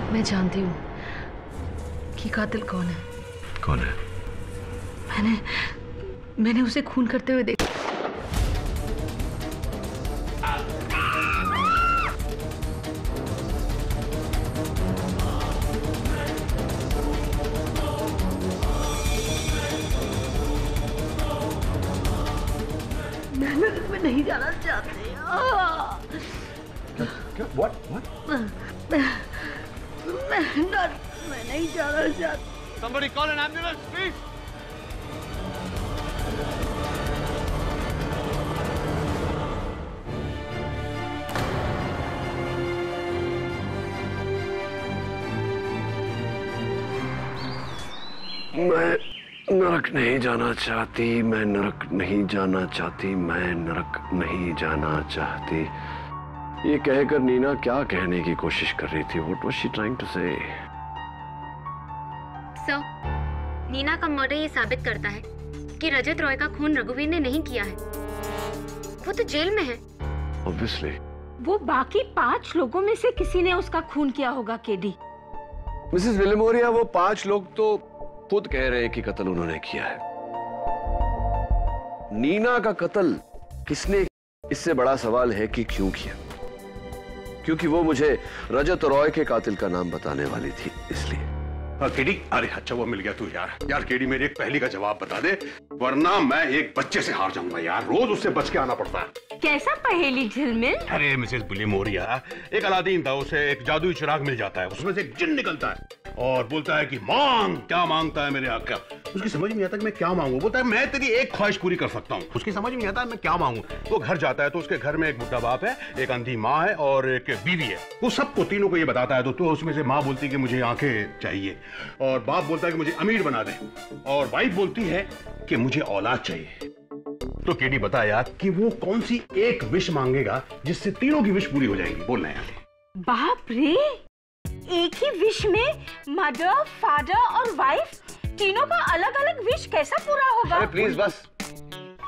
मैं जानती हूँ कि कातिल कौन है। कौन है? मैंने उसे खून करते हुए देखा। मैं नहीं जाना चाहती। What? मैं नहीं जाना चाहती। Somebody call an ambulance, please. मैं नरक नहीं जाना चाहती, मैं नरक नहीं जाना चाहती, मैं नरक नहीं जाना चाहती। ये कहकर नीना क्या कहने की कोशिश कर रही थी? What was she trying to say? Sir, Neena का मर्डर ये साबित करता है कि रजत रॉय का खून रघुवीर ने नहीं किया है। वो तो जेल में है। Obviously. वो बाकी 5 लोगों में से किसी ने उसका खून किया होगा केडी। मिसेस विलेमोरिया, वो 5 लोग तो खुद कह रहे हैं कि कत्ल उन्होंने किया है। नीना का कत्ल किसने, इससे बड़ा सवाल है कि क्यों किया, क्योंकि वो मुझे रजत रॉय के कातिल का नाम बताने वाली थी, इसलिए। केडी, अरे अच्छा वो मिल गया तू यार केडी, मेरी एक पहेली का जवाब बता दे, वरना मैं एक बच्चे से हार जाऊंगा यार। रोज उससे बच के आना पड़ता है। कैसा पहेली झिलमिल? अरे मिसेस विलेमोरिया, एक अलादीन था, उसे एक जादुई चिराग मिल जाता है, उसमें से एक जिन निकलता है और बोलता है कि मांग, क्या मांगता है मेरे आका? उसकी समझ नहीं आता कि मैं क्या मांगू। बोलता है मैं तेरी एक ख्वाहिश पूरी कर सकता हूँ। उसकी समझ नहीं आता मैं क्या मांगू। वो घर जाता है तो उसके घर में एक बुढ़ा बाप है, एक अंधी माँ है और एक बीवी है। वो सबको तीनों को ये बताता है तो उसमें से माँ बोलती है कि मुझे आंखें चाहिए, और बाप बोलता है कि मुझे अमीर बना दे, और वाइफ बोलती है कि मुझे औलाद चाहिए। तो केडी बता यार कि वो कौन सी एक विश मांगेगा जिससे तीनों की विश पूरी हो जाएगी? बोलना यार। बाप रे, एक ही विश में मदर, फादर और वाइफ तीनों का अलग अलग विश कैसा पूरा होगा? अरे प्लीज बस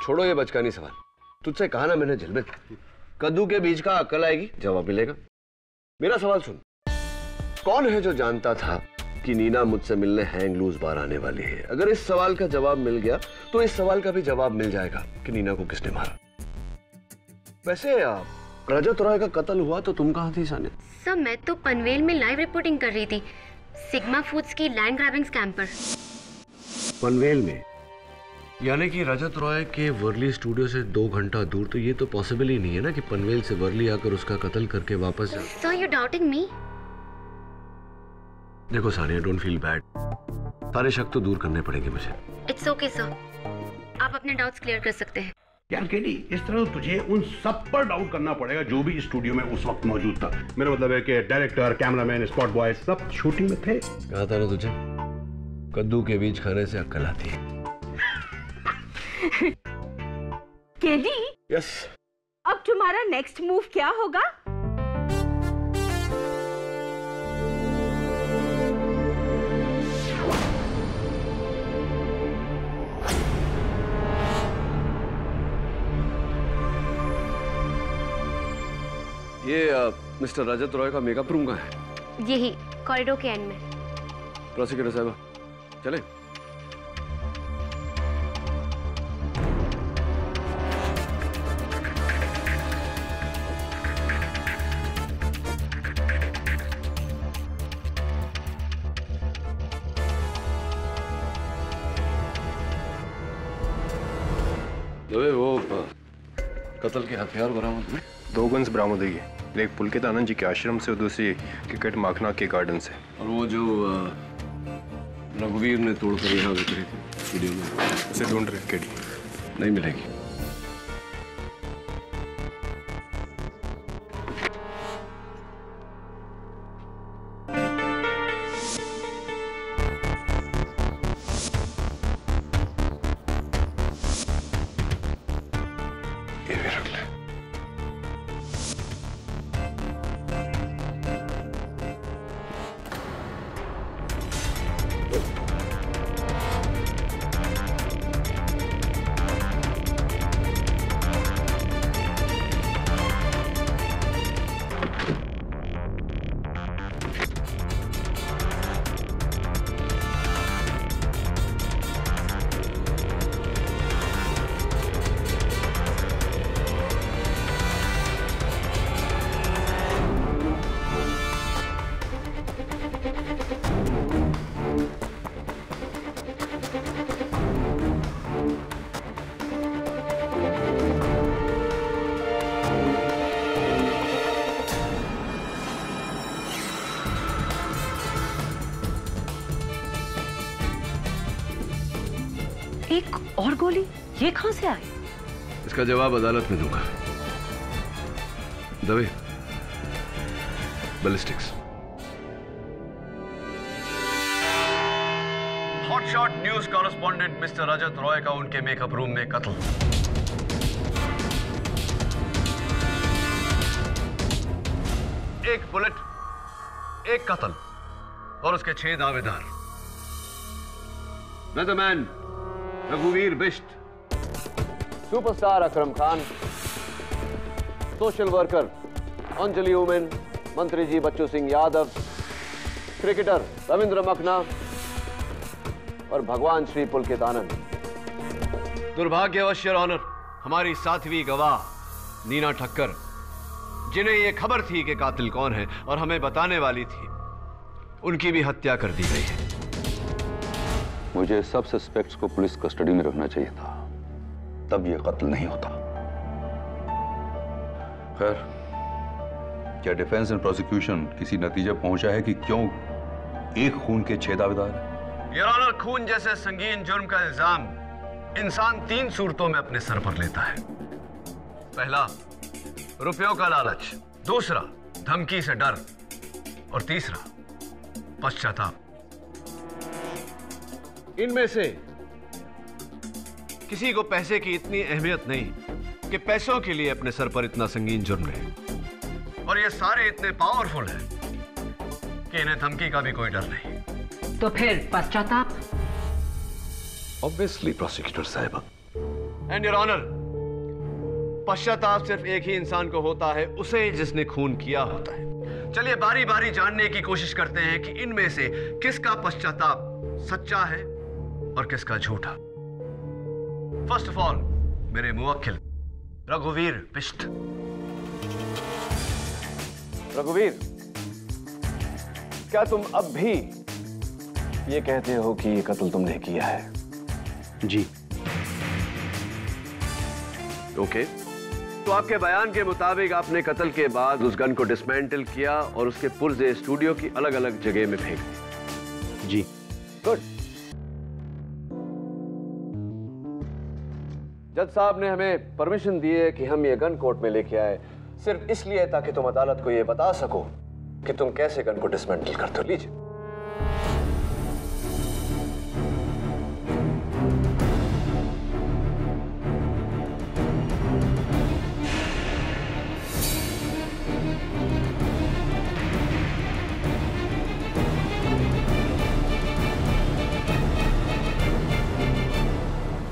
छोड़ो ये बचकानी सवाल। तुझसे कहा ना मैंने झिलमिल, कद्दू के बीज का अक्ल आएगी, जवाब मिलेगा। मेरा सवाल सुन, कौन है जो जानता था कि नीना मुझसे मिलने हैंग लूज बार आने वाली है? अगर इस सवाल का जवाब मिल गया तो इस सवाल का भी जवाब मिल जाएगा कि नीना को किसने मारा। वैसे रजत रॉय का कत्ल हुआ तो तुम कहाँ थी सानिया? सर, मैं तो पनवेल में लाइव रिपोर्टिंग कर रही थी, सिग्मा फूड्स की लैंड ग्रैबिंग स्कैम पर। पनवेल में? यानी कि रजत रॉय के वर्ली स्टूडियो से 2 घंटा दूर, तो ये तो पॉसिबल ही नहीं है ना कि पनवेल से वर्ली आकर उसका कत्ल करके वापस जा। So you doubting me? देखो सानिया, डोंट फील बैड, सारे शक तो दूर करने पड़ेंगे मुझे। It's okay sir, आप अपने डाउट्स क्लियर कर सकते हैं। यार केडी, इस तरह तुझे उन सब पर डाउट करना पड़ेगा जो भी स्टूडियो में उस वक्त मौजूद था। मेरा मतलब है कि डायरेक्टर, कैमरामैन, स्पॉट बॉय सब शूटिंग में थे। कहा था ना तुझे, कद्दू के बीज खाने से अक्ल आती है। केडी, यस, अब तुम्हारा नेक्स्ट मूव क्या होगा? ये मिस्टर रजत रॉय का मेकअप रूम कहाँ है? यही कॉरिडोर के एंड में। प्रोसिक्यूटर साहब चले। वो कत्ल के हथियार बरामद हुए? 2 गन्स बरामद हुई है, एक पुलकित आनंद जी के आश्रम से और दूसरी क्रिकेट माखना के गार्डन से। और वो जो रघुवीर ने तोड़कर यहाँ बिखरी थी वीडियो में, उसे ढूंढ रहे केडी। नहीं मिलेगी। एक और गोली, ये कहां से आई? इसका जवाब अदालत में दूंगा। Dave, ballistics. Hotshot news correspondent mister Rajat Roy का उनके मेकअप रूम में कत्ल। एक बुलेट, एक कत्ल और उसके 6 दावेदार। वेदरमैन रघुवीर Bisht, superstar Akram Khan, social worker Anjali Umen, मंत्री जी बच्चू सिंह यादव, क्रिकेटर रविंद्र मखना और भगवान श्री पुलकित आनंद। दुर्भाग्यवश योर ऑनर, हमारी 7वीं गवाह नीना ठक्कर, जिन्हें यह खबर थी कि कातिल कौन है और हमें बताने वाली थी, उनकी भी हत्या कर दी गई है। मुझे सब सस्पेक्ट्स को पुलिस कस्टडी में रखना चाहिए था, तब यह कत्ल नहीं होता। खैर, क्या डिफेंस एंड प्रोसिक्यूशन किसी नतीजे पहुंचा है कि क्यों एक खून के 6 दावेदार हैं? योर ऑनर, खून जैसे संगीन जुर्म का इल्जाम इंसान 3 सूरतों में अपने सर पर लेता है। पहला, रुपयों का लालच, दूसरा धमकी से डर और तीसरा पश्चाताप। इनमें से किसी को पैसे की इतनी अहमियत नहीं कि पैसों के लिए अपने सर पर इतना संगीन जुर्म ले, और ये सारे इतने पावरफुल हैं कि इन्हें धमकी का भी कोई डर नहीं। तो फिर पश्चाताप? ऑब्वियसली प्रोसिक्यूटर साहिबा। एंड योर ऑनर, पश्चाताप सिर्फ एक ही इंसान को होता है, उसे जिसने खून किया होता है। चलिए बारी बारी जानने की कोशिश करते हैं कि इनमें से किसका पश्चाताप सच्चा है और किसका झूठा। फर्स्ट ऑफ ऑल, मेरे मुवक्किल रघुवीर बिष्ट। रघुवीर, क्या तुम अब भी ये कहते हो कि ये कत्ल तुमने किया है? जी। ओके, तो आपके बयान के मुताबिक आपने कत्ल के बाद उस गन को डिसमेंटल किया और उसके पुर्जे स्टूडियो की अलग अलग जगह में फेंक दिए। जी। गुड। जज साहब ने हमें परमिशन दी है कि हम ये गन कोर्ट में लेके आए, सिर्फ इसलिए ताकि तुम अदालत को ये बता सको कि तुम कैसे गन को डिसमेंटल करते हो। लीजिए।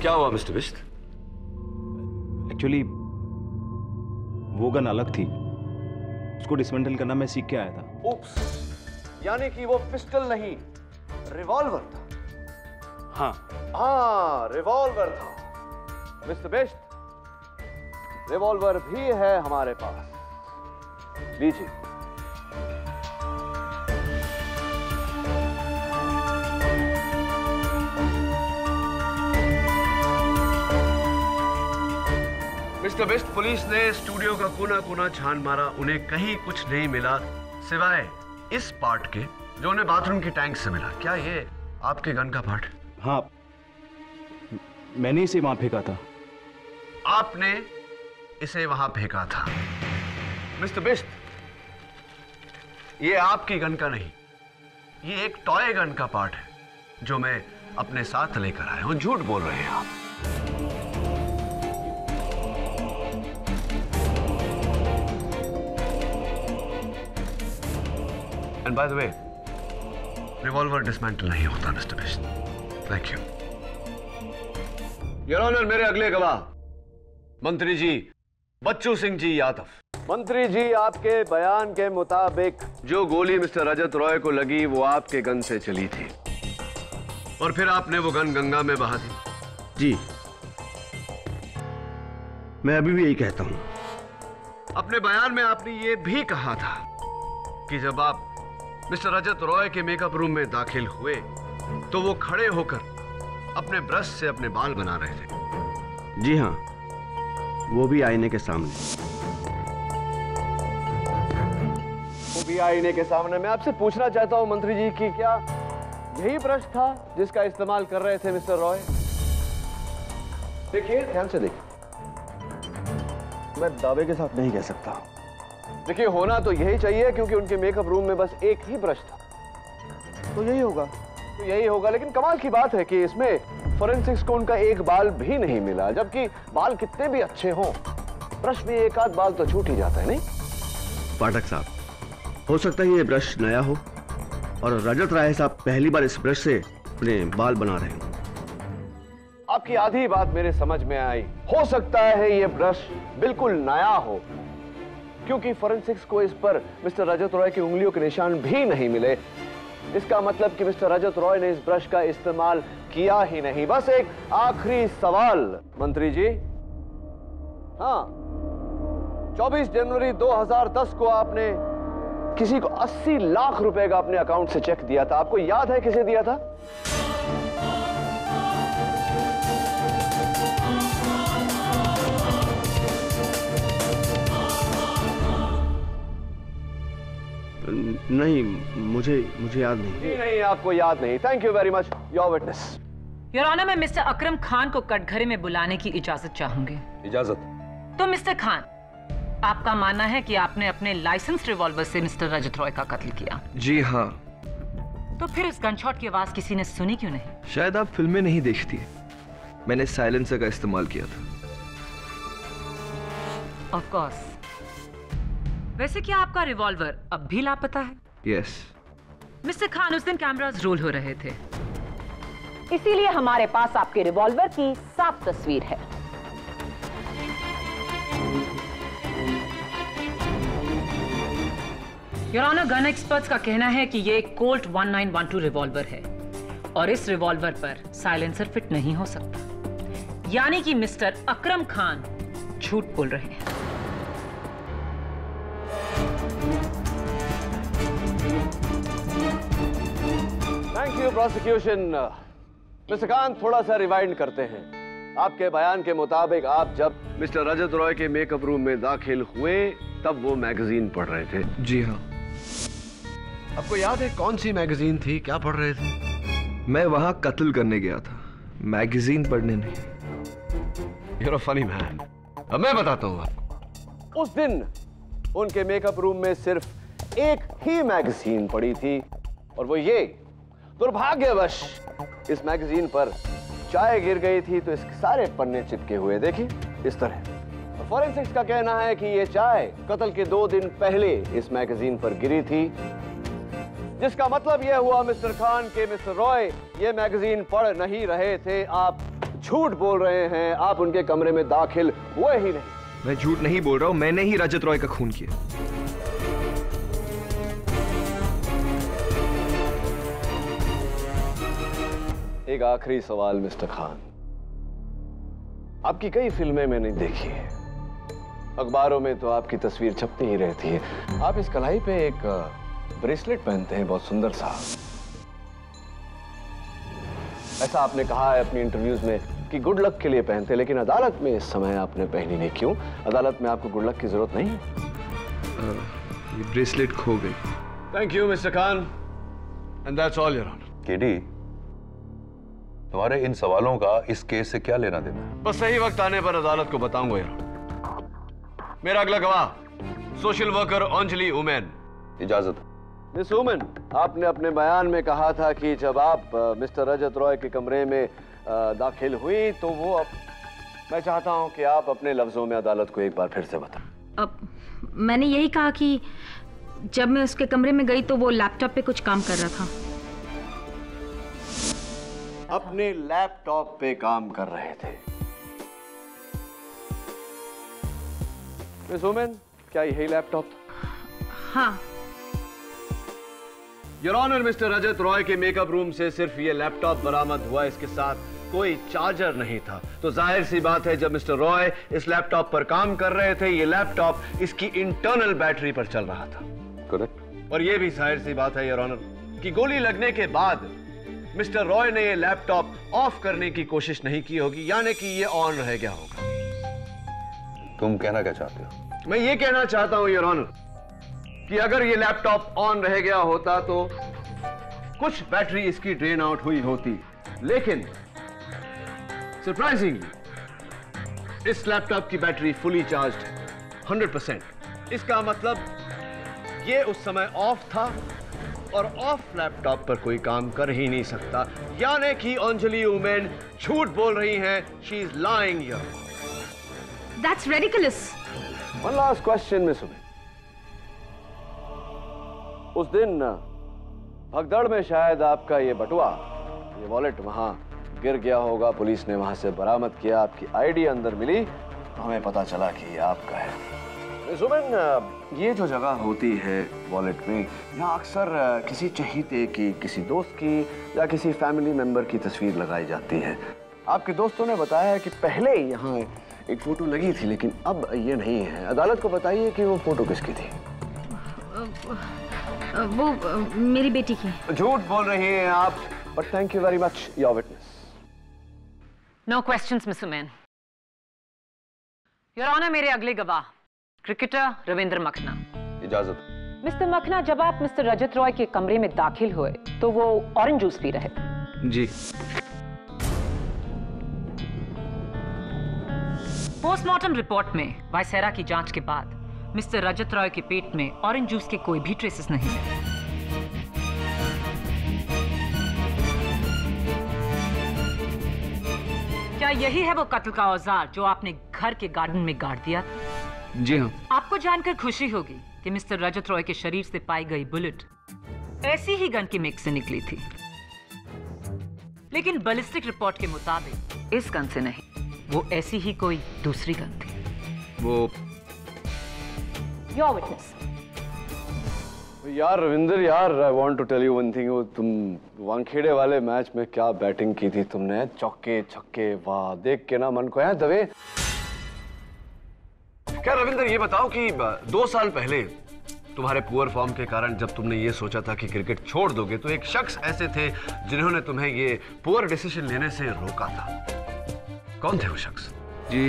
क्या हुआ मिस्टर बिश्त? एक्चुअली वो गन अलग थी, उसको डिसमेंटल करना मैं सीख के आया था। उप्स, यानी कि वो पिस्टल नहीं, रिवॉल्वर था। हाँ, रिवॉल्वर था। मिस्टर बिश्त, रिवॉल्वर भी है हमारे पास, लीजिए। मिस्टर बिश्त, पुलिस ने स्टूडियो का कोना कोना छान मारा, उन्हें कहीं कुछ नहीं मिला सिवाय इस पार्ट के जो उन्हें बाथरूम की टैंक से मिला। क्या ये आपके गन का पार्ट? हाँ, मैंने इसे वहां फेंका था। आपने इसे वहां फेंका था। मिस्टर बिश्त, ये आपकी गन का नहीं, ये एक टॉय गन का पार्ट है जो मैं अपने साथ लेकर आया हूं। झूठ बोल रहे हैं आप। And by the way, revolver dismantle नहीं होता mister Bisht. Thank you. Your honour, मेरे अगले गवाह मंत्री जी बच्चू सिंह जी यादव। मंत्री जी, आपके बयान के मुताबिक जो गोली मिस्टर रजत रॉय को लगी वो आपके गन से चली थी और फिर आपने वो गन गंगा में बहा दी। जी, मैं अभी भी यही कहता हूं। अपने बयान में आपने ये भी कहा था कि जब आप मिस्टर रजत रॉय के मेकअप रूम में दाखिल हुए तो वो खड़े होकर अपने ब्रश से अपने बाल बना रहे थे। जी हां, वो भी आईने के सामने। वो भी आईने के सामने। मैं आपसे पूछना चाहता हूं मंत्री जी कि क्या यही ब्रश था जिसका इस्तेमाल कर रहे थे मिस्टर रॉय? देखिए, ध्यान से देखिए। मैं दावे के साथ नहीं कह सकता। देखिए, होना तो यही चाहिए क्योंकि उनके मेकअप रूम में बस एक ही ब्रश था, तो यही होगा। लेकिन कमाल की बात है कि इसमें फोरेंसिक्स को उनका एक बाल भी नहीं मिला, जबकि बाल कितने भी अच्छे हों, ब्रश में एक आध बाल तो छूट ही जाता है, नहीं? पाठक साहब, हो सकता है ये ब्रश नया हो और रजत राय साहब पहली बार इस ब्रश से अपने बाल बना रहे हैं। आपकी आधी बात मेरे समझ में आई। हो सकता है ये ब्रश बिल्कुल नया हो क्योंकि फोरेंसिक्स को इस पर मिस्टर रजत रॉय की उंगलियों के निशान भी नहीं मिले। इसका मतलब कि मिस्टर रजत रॉय ने इस ब्रश का इस्तेमाल किया ही नहीं। बस एक आखिरी सवाल मंत्री जी। हाँ, 24 जनवरी 2010 को आपने किसी को 80 लाख रुपए का अपने अकाउंट से चेक दिया था। आपको याद है किसे दिया था? नहीं, मुझे याद नहीं। नहीं, आपको याद नहीं। Thank you very much. Your witness. Your honour, मैं मिस्टर अकरम खान को कटघरे में बुलाने की इजाजत चाहूंगी। इजाजत? तो मिस्टर खान, आपका मानना है कि आपने अपने लाइसेंस रिवॉल्वर से मिस्टर रजत रॉय का कत्ल किया? जी हाँ। तो फिर इस गनशॉट की आवाज किसी ने सुनी क्यों नहीं? शायद आप फिल्में नहीं देखती। मैंने साइलेंसर का इस्तेमाल किया था। Of course. वैसे क्या आपका रिवॉल्वर अब भी लापता है? यस। मिस्टर खान, उस दिन कैमरास रोल हो रहे थे, इसीलिए हमारे पास आपके रिवॉल्वर की साफ तस्वीर है। योर ऑनर, गन एक्सपर्ट्स का कहना है कि ये एक कोल्ट 1912 रिवॉल्वर है और इस रिवॉल्वर पर साइलेंसर फिट नहीं हो सकता, यानी कि मिस्टर अकरम खान झूठ बोल रहे हैं। Thank you prosecution. Mister Khan, थोड़ा सा रिवाइंड करते हैं। आपके बयान के मुताबिक आप जब मिस्टर रजत रॉय के मेकअप रूम में दाखिल हुए तब वो मैगजीन पढ़ रहे थे। जी हाँ। आपको याद है कौन सी मैगजीन थी, क्या पढ़ रहे थे? मैं वहां कत्ल करने गया था, मैगजीन पढ़ने नहीं। You're a funny man। अब मैं बताता हूँ आपको। उस दिन उनके मेकअप रूम में सिर्फ एक ही मैगजीन पड़ी थी और वो ये, दुर्भाग्यवश इस मैगजीन पर चाय गिर गई थी तो इसके सारे पन्ने चिपके हुए, देखिए इस तरह। फॉरेंसिक्स का कहना है कि ये चाय कत्ल के 2 दिन पहले इस मैगजीन पर गिरी थी, जिसका मतलब यह हुआ मिस्टर खान के मिस्टर रॉय ये मैगजीन पढ़ नहीं रहे थे। आप झूठ बोल रहे हैं, आप उनके कमरे में दाखिल हुए ही नहीं। मैं झूठ नहीं बोल रहा हूं, मैंने ही रजत रॉय का खून किया। एक आखिरी सवाल मिस्टर खान, आपकी कई फिल्में मैंने देखी है, अखबारों में तो आपकी तस्वीर छपती ही रहती है। आप इस कलाई पे एक ब्रेसलेट पहनते हैं, बहुत सुंदर सा। ऐसा आपने कहा है अपनी इंटरव्यूज में कि गुड लक के लिए पहनते, लेकिन अदालत में इस समय आपने पहनी नहीं, क्यों? अदालत में आपको गुड लक की जरूरत नहीं है? ये ब्रेसलेट खो गई। Thank you mister Khan and that's all your honour. KD, तुम्हारे इन सवालों का इस केस से क्या लेना देना है? बस सही वक्त आने पर अदालत को बताऊंगा यार। मेरा अगला गवाह सोशल वर्कर अंजलि उमेन। इजाजत। मिस उमेन, आपने अपने बयान में कहा था कि जब आप मिस्टर रजत रॉय के कमरे में दाखिल हुई तो वो मैं चाहता हूं कि आप अपने लफ्जों में अदालत को एक बार फिर से बताएं। अब मैंने यही कहा कि जब मैं उसके कमरे में गई तो वो लैपटॉप पे कुछ काम कर रहा था। अपने लैपटॉप पे काम कर रहे थे। मिस उमेन, क्या यही लैपटॉप था? हाँ। Your honour, mister Rajat Roy के मेकअप रूम से सिर्फ ये लैपटॉप बरामद हुआ, इसके साथ कोई चार्जर नहीं था। तो जाहिर सी बात है जब मिस्टर रॉय इस लैपटॉप पर काम कर रहे थे, ये लैपटॉप इसकी इंटरनल बैटरी पर चल रहा था। करेक्ट। और ये भी जाहिर सी बात है योर ऑनर कि गोली लगने के बाद मिस्टर रॉय ने ये लैपटॉप ऑफ करने की कोशिश नहीं की होगी, यानी कि ये ऑन रह गया होगा। तुम कहना क्या चाहते हो? मैं ये कहना चाहता हूं योर ऑनर कि अगर ये लैपटॉप ऑन रह गया होता तो कुछ बैटरी इसकी ड्रेन आउट हुई होती, लेकिन सरप्राइजिंगली इस लैपटॉप की बैटरी फुली चार्ज्ड है, 100%। इसका मतलब ये उस समय ऑफ था और ऑफ लैपटॉप पर कोई काम कर ही नहीं सकता, यानी कि अंजलि उमेन झूठ बोल रही हैं। She is lying here. That's ridiculous. One last question miss women, उस दिन भगदड़ में शायद आपका ये बटुआ, ये वॉलेट वहां गिर गया होगा, पुलिस ने वहां से बरामद किया, आपकी आईडी अंदर मिली तो हमें पता चला कि ये आपका है। मिस उमेन, ये जो जगह होती है वॉलेट में, यहाँ अक्सर किसी चहीते की, किसी दोस्त की या किसी फैमिली मेंबर की तस्वीर लगाई जाती है। आपके दोस्तों ने बताया है कि पहले यहाँ एक फोटो लगी थी, लेकिन अब ये नहीं है। अदालत को बताइए कि वो फोटो किसकी थी? वो मेरी बेटी की। झूठ बोल रही हैं आप, but thank you very much your witness. No questions miss उमेन। योर ऑनर, मेरे अगले गवाह क्रिकेटर रविंद्र मखना। इजाजत। मिस्टर मखना, जब आप मिस्टर रजत रॉय के कमरे में दाखिल हुए तो वो ऑरेंज जूस पी रहे थे। जी। पोस्टमार्टम रिपोर्ट में वायसेरा की जांच के बाद मिस्टर रजत रॉय के पेट में ऑरेंज जूस के कोई भी ट्रेसेस नहीं है। क्या यही है वो कत्ल का औजार जो आपने घर के गार्डन में गाड़ दिया था? जी हाँ। आपको जानकर खुशी होगी कि मिस्टर रजत रॉय के शरीर से पाई गई बुलेट ऐसी ही गन की मेक से निकली थी, लेकिन बैलिस्टिक रिपोर्ट के मुताबिक इस गन से नहीं, वो ऐसी ही कोई दूसरी गन थी। वो योर विटनेस। यार रविंदर यार, I want to tell you one thing, तुम वानखेड़े वाले मैच में क्या बैटिंग की थी तुमने, चौके छक्के, वाह, देख के ना मन को है दबे। क्या रविंदर ये बताओ कि 2 साल पहले तुम्हारे पुअर फॉर्म के कारण जब तुमने ये सोचा था कि क्रिकेट छोड़ दोगे तो एक शख्स ऐसे थे जिन्होंने तुम्हें ये पुअर डिसीजन लेने से रोका था। कौन थे वो शख्स? जी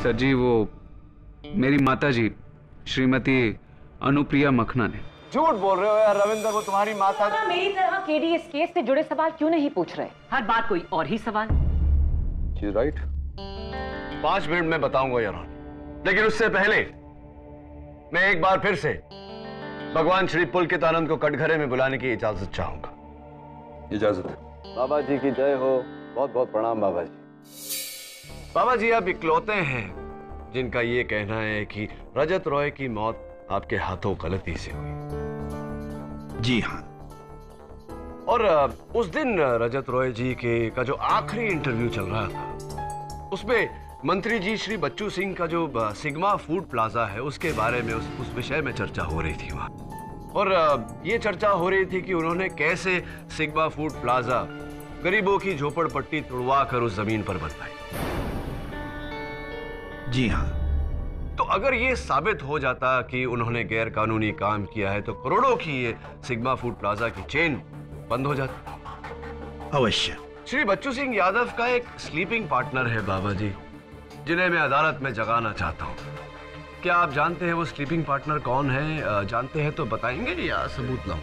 सर जी, वो मेरी माता जी श्रीमती अनुप्रिया मखना ने। झूठ बोल रहे हो यार रविंदर, वो तुम्हारी माता? मेरी तरह केडी इस केस से जुड़े सवाल क्यों नहीं पूछ रहे? हर बार कोई और ही सवाल। She's right. 5 मिनट में बताऊंगा यार, लेकिन उससे पहले मैं एक बार फिर से भगवान श्री पुलकितानंद को कटघरे में बुलाने की इजाजत चाहूंगा। इजाजत। बाबा जी की जय हो। बहुत बहुत प्रणाम बाबा जी। बाबा जी आप इकलौते हैं जिनका ये कहना है कि रजत रॉय की मौत आपके हाथों गलती से हुई। जी हाँ। और उस दिन रजत रॉय जी का जो आखिरी इंटरव्यू चल रहा था, उसमें मंत्री जी श्री बच्चू सिंह का जो सिग्मा फूड प्लाजा है उसके बारे में उस विषय में चर्चा हो रही थी वहां। और ये चर्चा हो रही थी कि उन्होंने कैसे सिग्मा फूड प्लाजा गरीबों की झोपड़पट्टी तुड़वा कर उस जमीन पर बनवाई। जी हाँ। तो अगर ये साबित हो जाता कि उन्होंने गैर कानूनी काम किया है तो करोड़ों की ये सिग्मा फूड प्लाजा की चेन बंद हो जाती। अवश्य। श्री बच्चू सिंह यादव का एक स्लीपिंग पार्टनर है बाबा जी, जिन्हें मैं अदालत में जगाना चाहता हूँ। क्या आप जानते हैं वो स्लीपिंग पार्टनर कौन है? जानते हैं तो बताएंगे या सबूत लाऊं?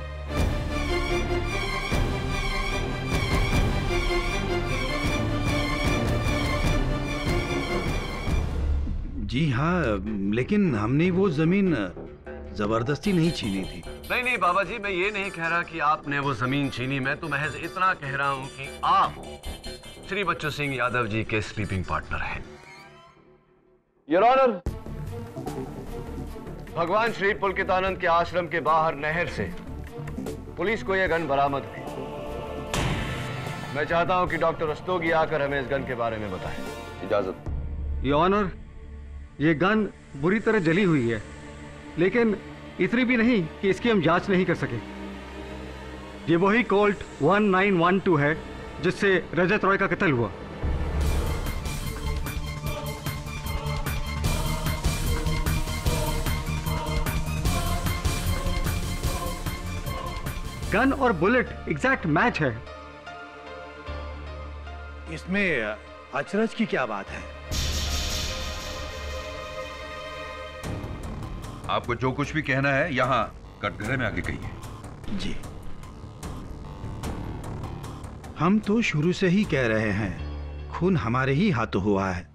जी हाँ, लेकिन हमने वो जमीन जबरदस्ती नहीं छीनी थी। नहीं बाबा जी, मैं ये नहीं कह रहा कि आपने वो जमीन छीनी। मैं तो महज इतना कह रहा हूँ कि आप श्री बच्चू सिंह यादव जी के स्लीपिंग पार्टनर हैं। योर ऑनर, भगवान श्री पुलकितानंद के आश्रम के बाहर नहर से पुलिस को यह गन बरामद हुई। मैं चाहता हूं कि डॉक्टर रस्तोगी आकर हमें इस गन के बारे में बताएं। इजाजत। योर ऑनर, ये गन बुरी तरह जली हुई है, लेकिन इतनी भी नहीं कि इसकी हम जांच नहीं कर सके। ये वही कोल्ट 1912 है जिससे रजत रॉय का कत्ल हुआ। गन और बुलेट एग्जैक्ट मैच है। इसमें अचरज की क्या बात है? आपको जो कुछ भी कहना है यहाँ कटघरे में आगे कहिए। जी, हम तो शुरू से ही कह रहे हैं खून हमारे ही हाथों हुआ है।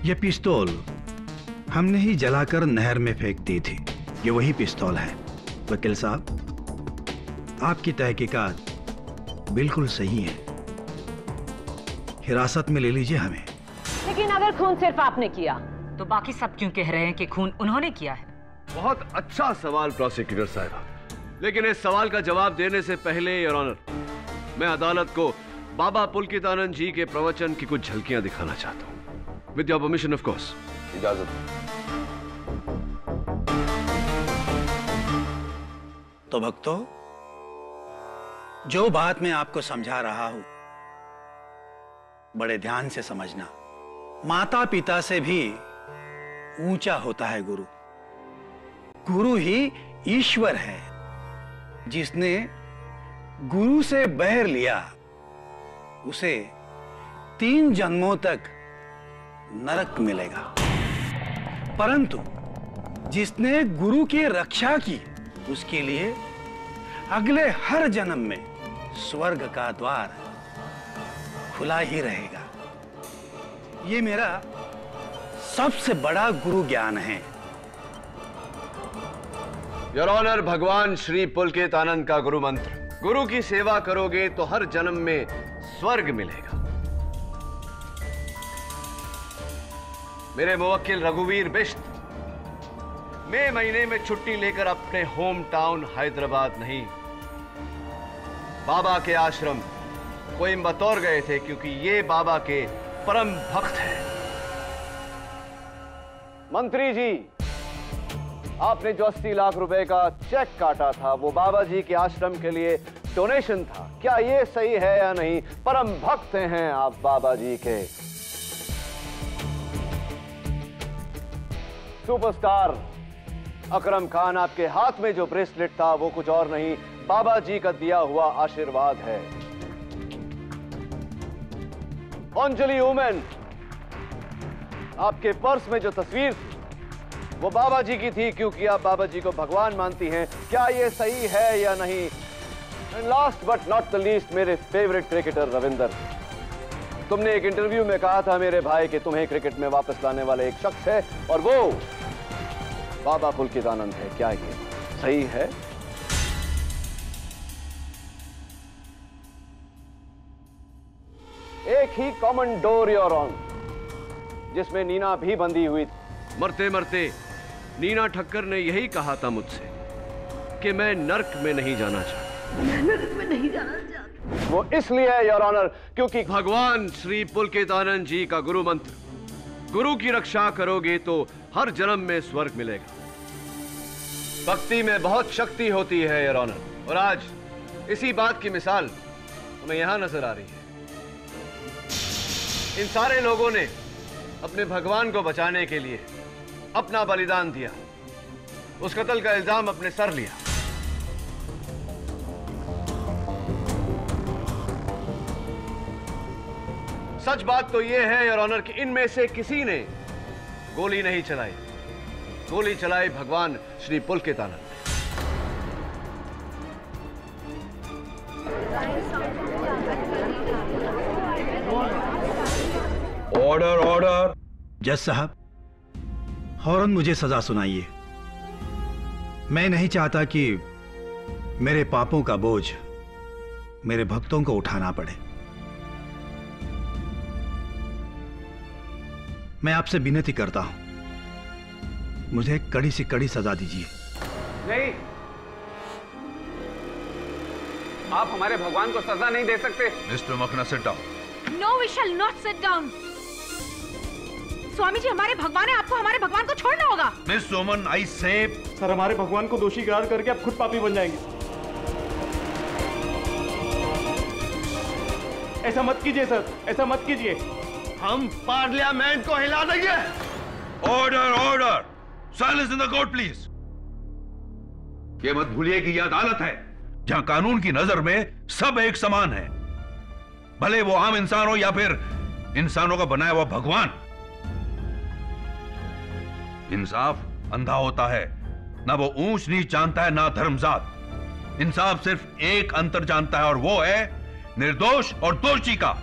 ये पिस्तौल हमने ही जलाकर नहर में फेंक दी थी। ये वही पिस्तौल है। वकील साहब, आपकी तहकीकात बिल्कुल सही है। हिरासत में ले लीजिए हमें। लेकिन अगर खून सिर्फ आपने किया तो बाकी सब क्यों कह रहे हैं कि खून उन्होंने किया है? बहुत अच्छा सवाल प्रोसिक्यूटर साहब, लेकिन इस सवाल का जवाब देने से पहले योर ऑनर, मैं अदालत को बाबा पुलकितानंद जी के प्रवचन की कुछ झलकियां दिखाना चाहता हूं। With your permission of course. इजाजत। तो भक्तों, जो बात मैं आपको समझा रहा हूं बड़े ध्यान से समझना। माता पिता से भी ऊंचा होता है गुरु। गुरु ही ईश्वर है। जिसने गुरु से बैर लिया उसे 3 जन्मों तक नरक मिलेगा, परंतु जिसने गुरु की रक्षा की उसके लिए अगले हर जन्म में स्वर्ग का द्वार खुला ही रहेगा। ये मेरा सबसे बड़ा गुरु ज्ञान है। योर ऑनर, भगवान श्री पुलकितानंद का गुरु मंत्र, गुरु की सेवा करोगे तो हर जन्म में स्वर्ग मिलेगा। मेरे मुवक्किल रघुवीर बिष्ट मई महीने में छुट्टी लेकर अपने होम टाउन हैदराबाद नहीं, बाबा के आश्रम कोयम्बतौर गए थे, क्योंकि ये बाबा के परम भक्त हैं। मंत्री जी, आपने जो 80 लाख रुपए का चेक काटा था वो बाबा जी के आश्रम के लिए डोनेशन था। क्या ये सही है या नहीं? परम भक्त हैं आप बाबा जी के। सुपरस्टार अकरम खान, आपके हाथ में जो ब्रेसलेट था वो कुछ और नहीं, बाबा जी का दिया हुआ आशीर्वाद है। अंजलि वुमेन, आपके पर्स में जो तस्वीर थी वो बाबा जी की थी, क्योंकि आप बाबा जी को भगवान मानती हैं। क्या ये सही है या नहीं? And last but not the least, मेरे फेवरेट क्रिकेटर रविंदर, तुमने एक इंटरव्यू में कहा था मेरे भाई कि तुम्हें क्रिकेट में वापस लाने वाले एक शख्स है और वो बाबा पुलकितानंद है। क्या ये सही है? एक ही कॉमन डोर योर ऑन, जिसमें नीना भी बंधी हुई थी। मरते मरते नीना ठक्कर ने यही कहा था मुझसे कि मैं नर्क में नहीं जाना चाहता। नर्क में नहीं जाना चाहता। वो इसलिए है योर ऑनर क्योंकि भगवान श्री पुलकितानंद जी का गुरु मंत्र, गुरु की रक्षा करोगे तो हर जन्म में स्वर्ग मिलेगा। भक्ति में बहुत शक्ति होती है योर ऑनर, और आज इसी बात की मिसाल हमें यहां नजर आ रही है। इन सारे लोगों ने अपने भगवान को बचाने के लिए अपना बलिदान दिया, उस कत्ल का इल्जाम अपने सर लिया। सच बात तो यह है योर ऑनर कि इनमें से किसी ने गोली नहीं चलाई, गोली चलाई भगवान श्री पुलकितानंद। Order order. जज साहब, फौरन मुझे सजा सुनाइए। मैं नहीं चाहता कि मेरे पापों का बोझ मेरे भक्तों को उठाना पड़े। मैं आपसे विनती करता हूं, मुझे कड़ी से कड़ी सजा दीजिए। नहीं, आप हमारे भगवान को सजा नहीं दे सकते। Mister Makhna, sit down. No, we shall not sit down. Swami ji, हमारे भगवान है, आपको हमारे भगवान को छोड़ना होगा। मिस सोमन, आई से सर, हमारे भगवान को दोषी करार करके आप खुद पापी बन जाएंगे। ऐसा मत कीजिए सर, ऐसा मत कीजिए। हम पार्लियामेंट को हिला देंगे। Order order. Silence in the court please. ये मत भूलिए कि यह अदालत है जहां कानून की नजर में सब एक समान है, भले वो आम इंसान हो या फिर इंसानों का बनाया हुआ भगवान। इंसाफ अंधा होता है, ना वो ऊंच नीच जानता है ना धर्मजात। इंसाफ सिर्फ एक अंतर जानता है और वो है निर्दोष और दोषी का।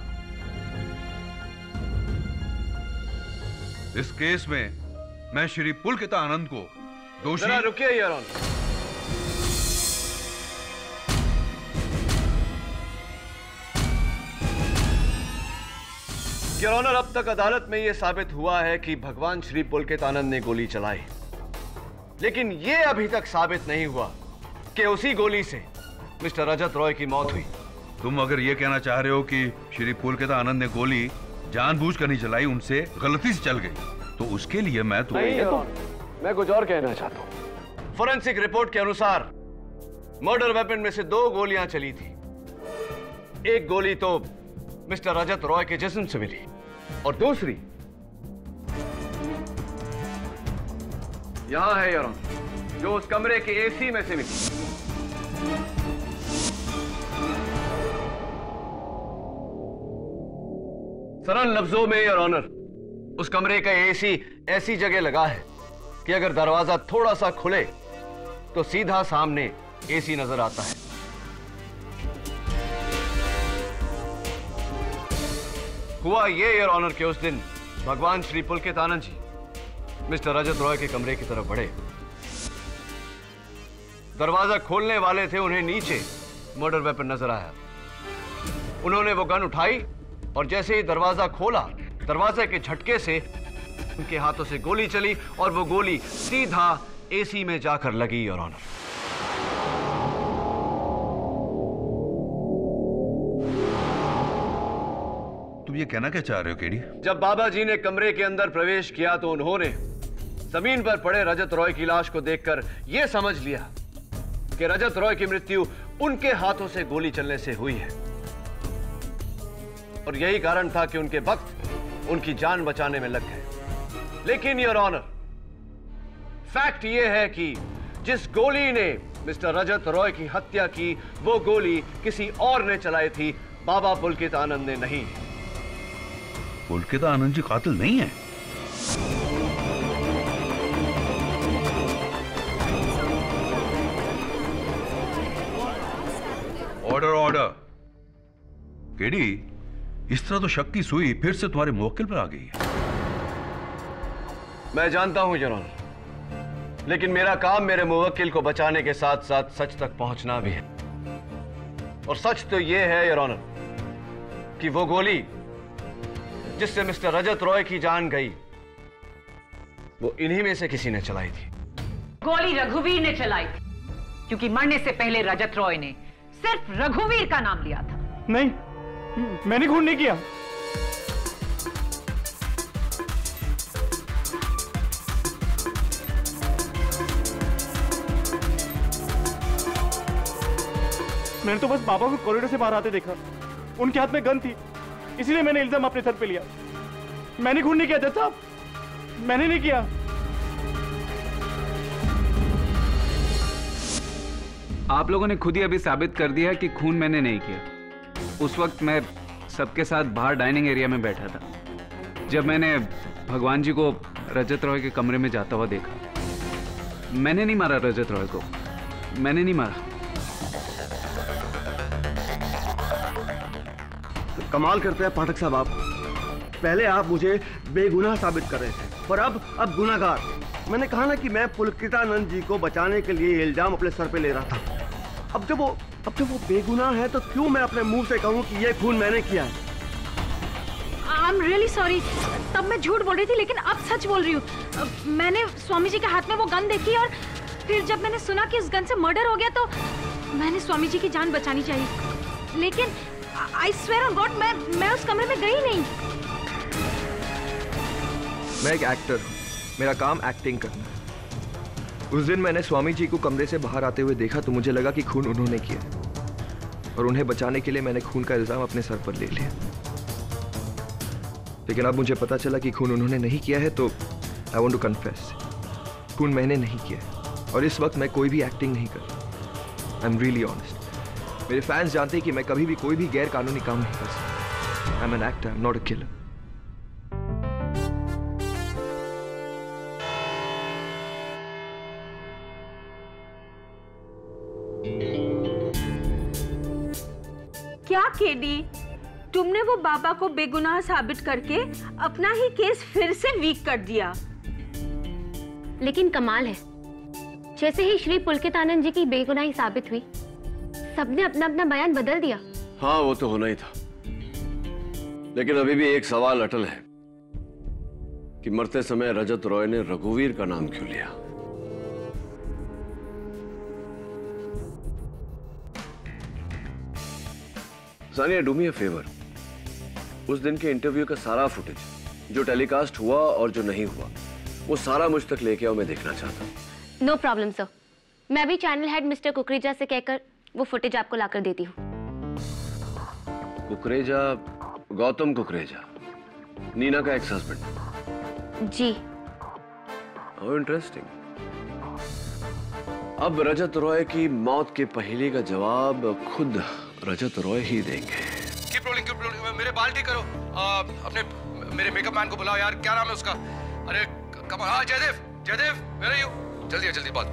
इस केस में मैं श्री पुलकितानंद को दोषी। जरा रुकिए योर ऑनर। योर ऑनर, अब तक अदालत में यह साबित हुआ है कि भगवान श्री पुलकितानंद ने गोली चलाई, लेकिन यह अभी तक साबित नहीं हुआ कि उसी गोली से मिस्टर रजत रॉय की मौत हुई। तुम अगर यह कहना चाह रहे हो कि श्री पुलकितानंद ने गोली जानबूझकर नहीं चलाई, उनसे गलती से चल गई, तो उसके लिए मैं तो मैं कुछ और कहना चाहता हूं। फोरेंसिक रिपोर्ट के अनुसार मर्डर वेपन में से 2 गोलियां चली थी। एक गोली तो मिस्टर रजत रॉय के जिस्म से मिली और दूसरी यहां है योर ऑनर, जो उस कमरे के एसी में से मिली। सरल लफ्जों में योर ऑनर, उस कमरे का एसी ऐसी जगह लगा है कि अगर दरवाजा थोड़ा सा खुले तो सीधा सामने एसी नजर आता है। हुआ ये योर ऑनर कि उस दिन भगवान श्री पुलकितानंद जी मिस्टर रजत रॉय के कमरे की तरफ बढ़े। दरवाजा खोलने वाले थे, उन्हें नीचे मर्डर वेपन नजर आया। उन्होंने वो गन उठाई और जैसे ही दरवाजा खोला, दरवाजे के झटके से उनके हाथों से गोली चली और वो गोली सीधा एसी में जाकर लगी योर ऑनर। तुम ये कहना क्या चाह रहे हो केडी? जब बाबा जी ने कमरे के अंदर प्रवेश किया तो उन्होंने जमीन पर पड़े रजत रॉय की लाश को देखकर यह समझ लिया कि रजत रॉय की मृत्यु उनके हाथों से गोली चलने से हुई है, और यही कारण था कि उनके भक्त उनकी जान बचाने में लग गए। लेकिन योर ऑनर, फैक्ट ये है कि जिस गोली ने मिस्टर रजत रॉय की हत्या की, वो गोली किसी और ने चलाई थी, बाबा पुलकित आनंद ने नहीं। पुलकित आनंद जी कातिल नहीं है? Order order. केडी, इस तरह तो शक की सुई फिर से तुम्हारे मुवक्किल पर आ गई है। मैं जानता हूं योर ऑनर, लेकिन मेरा काम मेरे मुवक्किल को बचाने के साथ साथ सच तक पहुंचना भी है। और सच तो यह है योर ऑनर कि वो गोली जिससे मिस्टर रजत रॉय की जान गई, वो इन्हीं में से किसी ने चलाई थी। गोली रघुवीर ने चलाई थी, क्योंकि मरने से पहले रजत रॉय ने सिर्फ रघुवीर का नाम लिया था। नहीं, मैंने खून नहीं किया। मैंने तो बस बाबा को कॉरिडोर से बाहर आते देखा, उनके हाथ में गन थी, इसीलिए मैंने इल्जाम अपने सर पे लिया। मैंने खून नहीं किया जज साहब, मैंने नहीं किया। आप लोगों ने खुद ही अभी साबित कर दिया कि खून मैंने नहीं किया। उस वक्त मैं सबके साथ बाहर डाइनिंग एरिया में बैठा था, जब मैंने भगवान जी को रजत रॉय के कमरे में जाता हुआ देखा। मैंने नहीं मारा रजत रॉय को, मैंने नहीं मारा। कमाल करते हैं पाठक साहब आप। पहले आप मुझे बेगुनाह साबित कर रहे थे और अब गुनाहगार। मैंने कहा ना कि मैं पुलकितानंद जी को बचाने के लिए इल्जाम अपने सर पे ले रहा था। अब जब वो बेगुनाह है तो क्यों मैं अपने मुंह से कहूं कि ये खून मैंने किया है? I am really sorry. तब मैं झूठ बोल रही थी, लेकिन अब सच बोल रही हूँ। मैंने स्वामी जी के हाथ में वो गन देखी और फिर जब मैंने सुना कि उस गन से मर्डर हो गया तो मैंने स्वामी जी की जान बचानी चाहिए। लेकिन आई स्वेयर ऑन गॉड मैं उस कमरे में गई नहीं। मैं एक एक्टर हूँ, मेरा काम एक्टिंग करना है। उस दिन मैंने स्वामी जी को कमरे से बाहर आते हुए देखा तो मुझे लगा कि खून उन्होंने किया, और उन्हें बचाने के लिए मैंने खून का इल्जाम अपने सर पर ले लिया। लेकिन अब मुझे पता चला कि खून उन्होंने नहीं किया है, तो आई वांट टू कन्फेस, खून मैंने नहीं किया है। और इस वक्त मैं कोई भी एक्टिंग नहीं कर रहा। I am really honest. मेरे फैंस जानते हैं कि मैं कभी भी कोई भी गैर कानूनी काम नहीं कर सकता। I am an actor, I am not a killer. क्या केडी, तुमने वो बाबा को बेगुनाह साबित करके अपना ही केस फिर से वीक कर दिया। लेकिन कमाल है, जैसे ही श्री पुलकित आनंद जी की बेगुनाही साबित हुई, सबने अपना अपना बयान बदल दिया। हाँ, वो तो होना ही था। लेकिन अभी भी एक सवाल अटल है कि मरते समय रजत रॉय ने रघुवीर का नाम क्यों लिया? Sania, do me a favour. उस दिन के इंटरव्यू का सारा फुटेज जो टेलीकास्ट हुआ और जो नहीं हुआ, वो सारा मुझ तक लेके आओ, मैं देखना चाहता हूँ। नो प्रॉब्लम सर, मैं अभी चैनल हेड मिस्टर कुकरेजा से कहकर वो फुटेज आपको लाकर देती हूँ। कुकरेजा, गौतम कुकरेजा, नीना का एक्स हस्बैंड? जी। How interesting. अब रजत रॉय की मौत के पहेली का जवाब खुद रजत रॉय ही देंगे। कीप रोलिंग, मेरे बाल ठीक करो। अपने मेरे मेकअप मैन को बुलाओ यार, क्या नाम है उसका? अरे कमाल। हाँ, जयदेव, वेयर आर यू? जल्दी बात।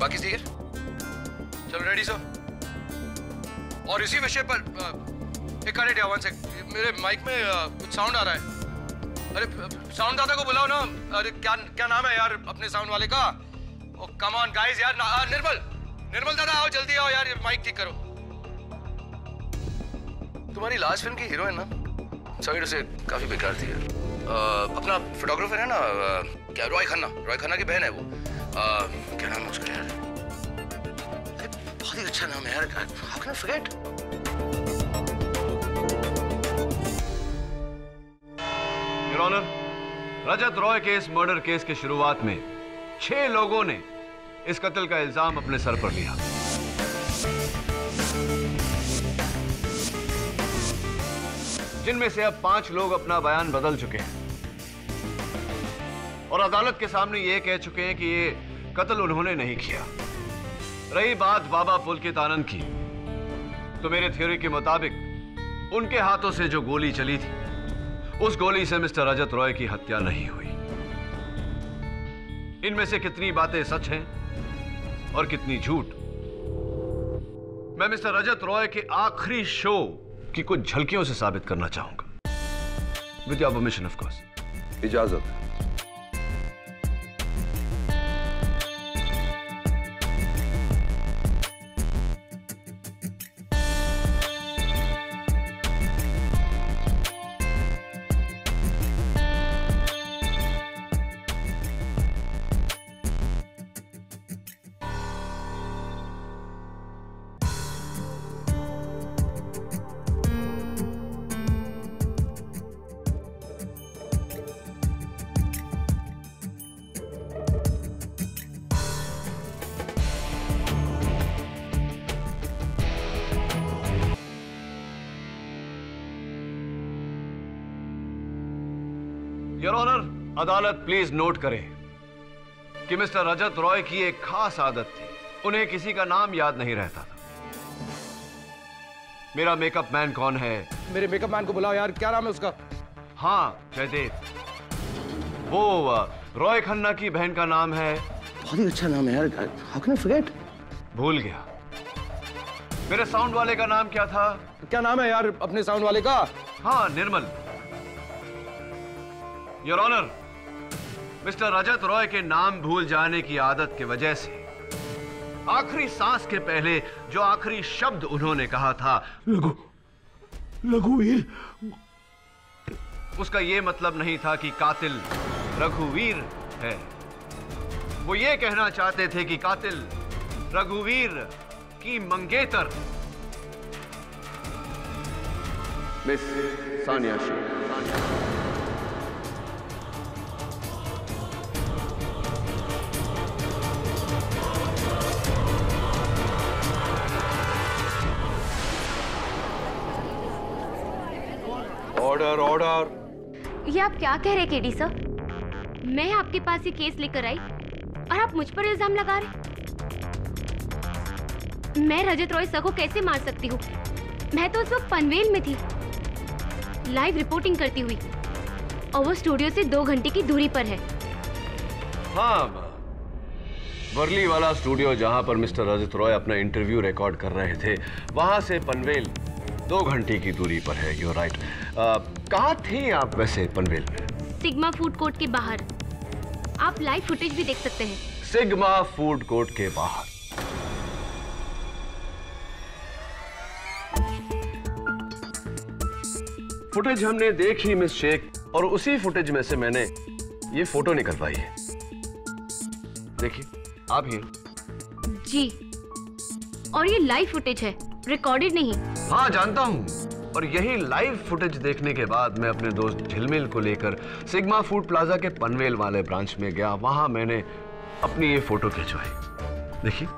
बाकी सही है? चलो रेडी सर। और इसी विषय पर एक मिनट या 1 सेकंड, मेरे माइक में कुछ साउंड आ रहा है। अरे साउंड दादा को बुलाओ ना। अरे क्या नाम है यार अपने साउंड वाले का? ओ कम ऑन गाइस यार। निर्मल दादा आओ, जल्दी आओ यार, माइक ठीक करो। तुम्हारी लास्ट फिल्म की हीरोइन ना साइड से काफी बेकार थी यार। अपना फोटोग्राफर है ना, क्या रॉय खन्ना की बहन है वो। क्या नाम है उसका यार? बहुत ही अच्छा नाम है यार। How can I forget? Your honour, Rajat Roy के इस मर्डर केस के शुरुआत में 6 लोगों ने इस कत्ल का इल्जाम अपने सर पर लिया। जिनमें से अब 5 लोग अपना बयान बदल चुके हैं और अदालत के सामने ये कह चुके हैं कि ये कत्ल उन्होंने नहीं किया। रही बात बाबा पुलकित आनंद की, तो मेरे थ्योरी के मुताबिक उनके हाथों से जो गोली चली थी, उस गोली से मिस्टर रजत रॉय की हत्या नहीं हुई। इनमें से कितनी बातें सच हैं और कितनी झूठ, मैं मिस्टर रजत रॉय के आखिरी शो की कुछ झलकियों से साबित करना चाहूंगा। With your permission of course. इजाजत। योर ऑनर, अदालत प्लीज नोट करें कि मिस्टर रजत रॉय की एक खास आदत थी, उन्हें किसी का नाम याद नहीं रहता था। मेरा मेकअप मैन कौन है? मेरे मेकअप मैन को बुलाओ यार, क्या नाम है उसका? हाँ, जयदेव। वो रॉय खन्ना की बहन का नाम है। बहुत ही अच्छा नाम है यार, हाउ कैन आई फॉरगेट? भूल गया। मेरे साउंड वाले का नाम क्या था? क्या नाम है यार अपने साउंड वाले का? हाँ, निर्मल। Your honour, mister Rajat Roy के नाम भूल जाने की आदत की वजह से आखिरी सांस के पहले जो आखिरी शब्द उन्होंने कहा था, रघुवीर, उसका यह मतलब नहीं था कि कातिल रघुवीर है। वो ये कहना चाहते थे कि कातिल रघुवीर की मंगेतर miss Sania Shaikh. Order order. ये आप क्या कह रहे केडी सर? मैं आपके पास ये केस लेकर आई और आप मुझ पर इल्जाम लगा रहे? मैं रजत रॉय सर को कैसे मार सकती हूँ? मैं तो उस वक्त पनवेल में थी, लाइव रिपोर्टिंग करती हुई, और वो स्टूडियो से 2 घंटे की दूरी पर है। हाँ, वर्ली वाला स्टूडियो जहां पर मिस्टर रजत रॉय अपना इंटरव्यू रिकॉर्ड कर रहे थे, वहां से पनवेल 2 घंटे की दूरी पर है। You right. कहाँ थे आप वैसे पनवेल में? सिग्मा फूड कोर्ट के बाहर। आप लाइव फुटेज भी देख सकते हैं। सिग्मा फूड कोर्ट के बाहर। फुटेज हमने देखी मिस शेख, और उसी फुटेज में से मैंने ये फोटो निकलवाई है। देखिए, आप ही जी। और ये लाइव फुटेज है, रिकॉर्डेड नहीं। हाँ, जानता हूँ। और यही लाइव फुटेज देखने के बाद मैं अपने दोस्त झिलमिल को लेकर सिग्मा फूड प्लाजा के पनवेल वाले ब्रांच में गया। वहां मैंने अपनी ये फोटो खिंचवाई। देखिए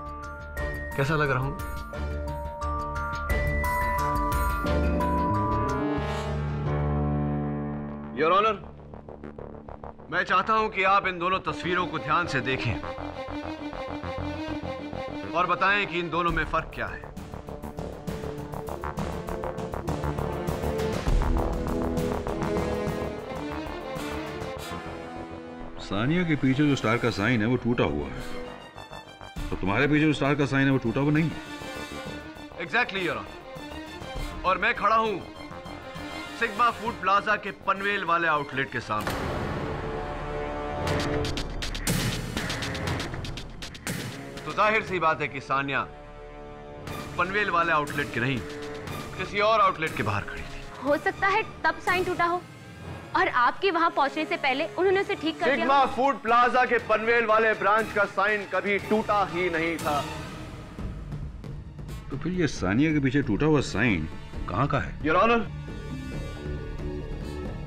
कैसा लग रहा हूं। योर ऑनर, मैं चाहता हूं कि आप इन दोनों तस्वीरों को ध्यान से देखें और बताएं कि इन दोनों में फर्क क्या है। सानिया के पीछे जो स्टार का साइन है वो टूटा हुआ है, तो तुम्हारे पीछे जो स्टार का साइन है वो टूटा हुआ नहीं है। Exactly your honour. और मैं खड़ा हूं सिग्मा फूड प्लाजा के पनवेल वाले आउटलेट के सामने। तो जाहिर सी बात है कि सानिया पनवेल वाले आउटलेट के नहीं, किसी और आउटलेट के बाहर खड़ी थी। हो सकता है तब साइन टूटा हो और आपके वहां पहुंचने से पहले उन्होंने उसे ठीक कर दिया। सिग्मा फूड प्लाजा के पनवेल वाले ब्रांच का साइन कभी टूटा ही नहीं था। तो फिर ये सानिया के पीछे टूटा हुआ साइन कहां का है? योर ऑनर,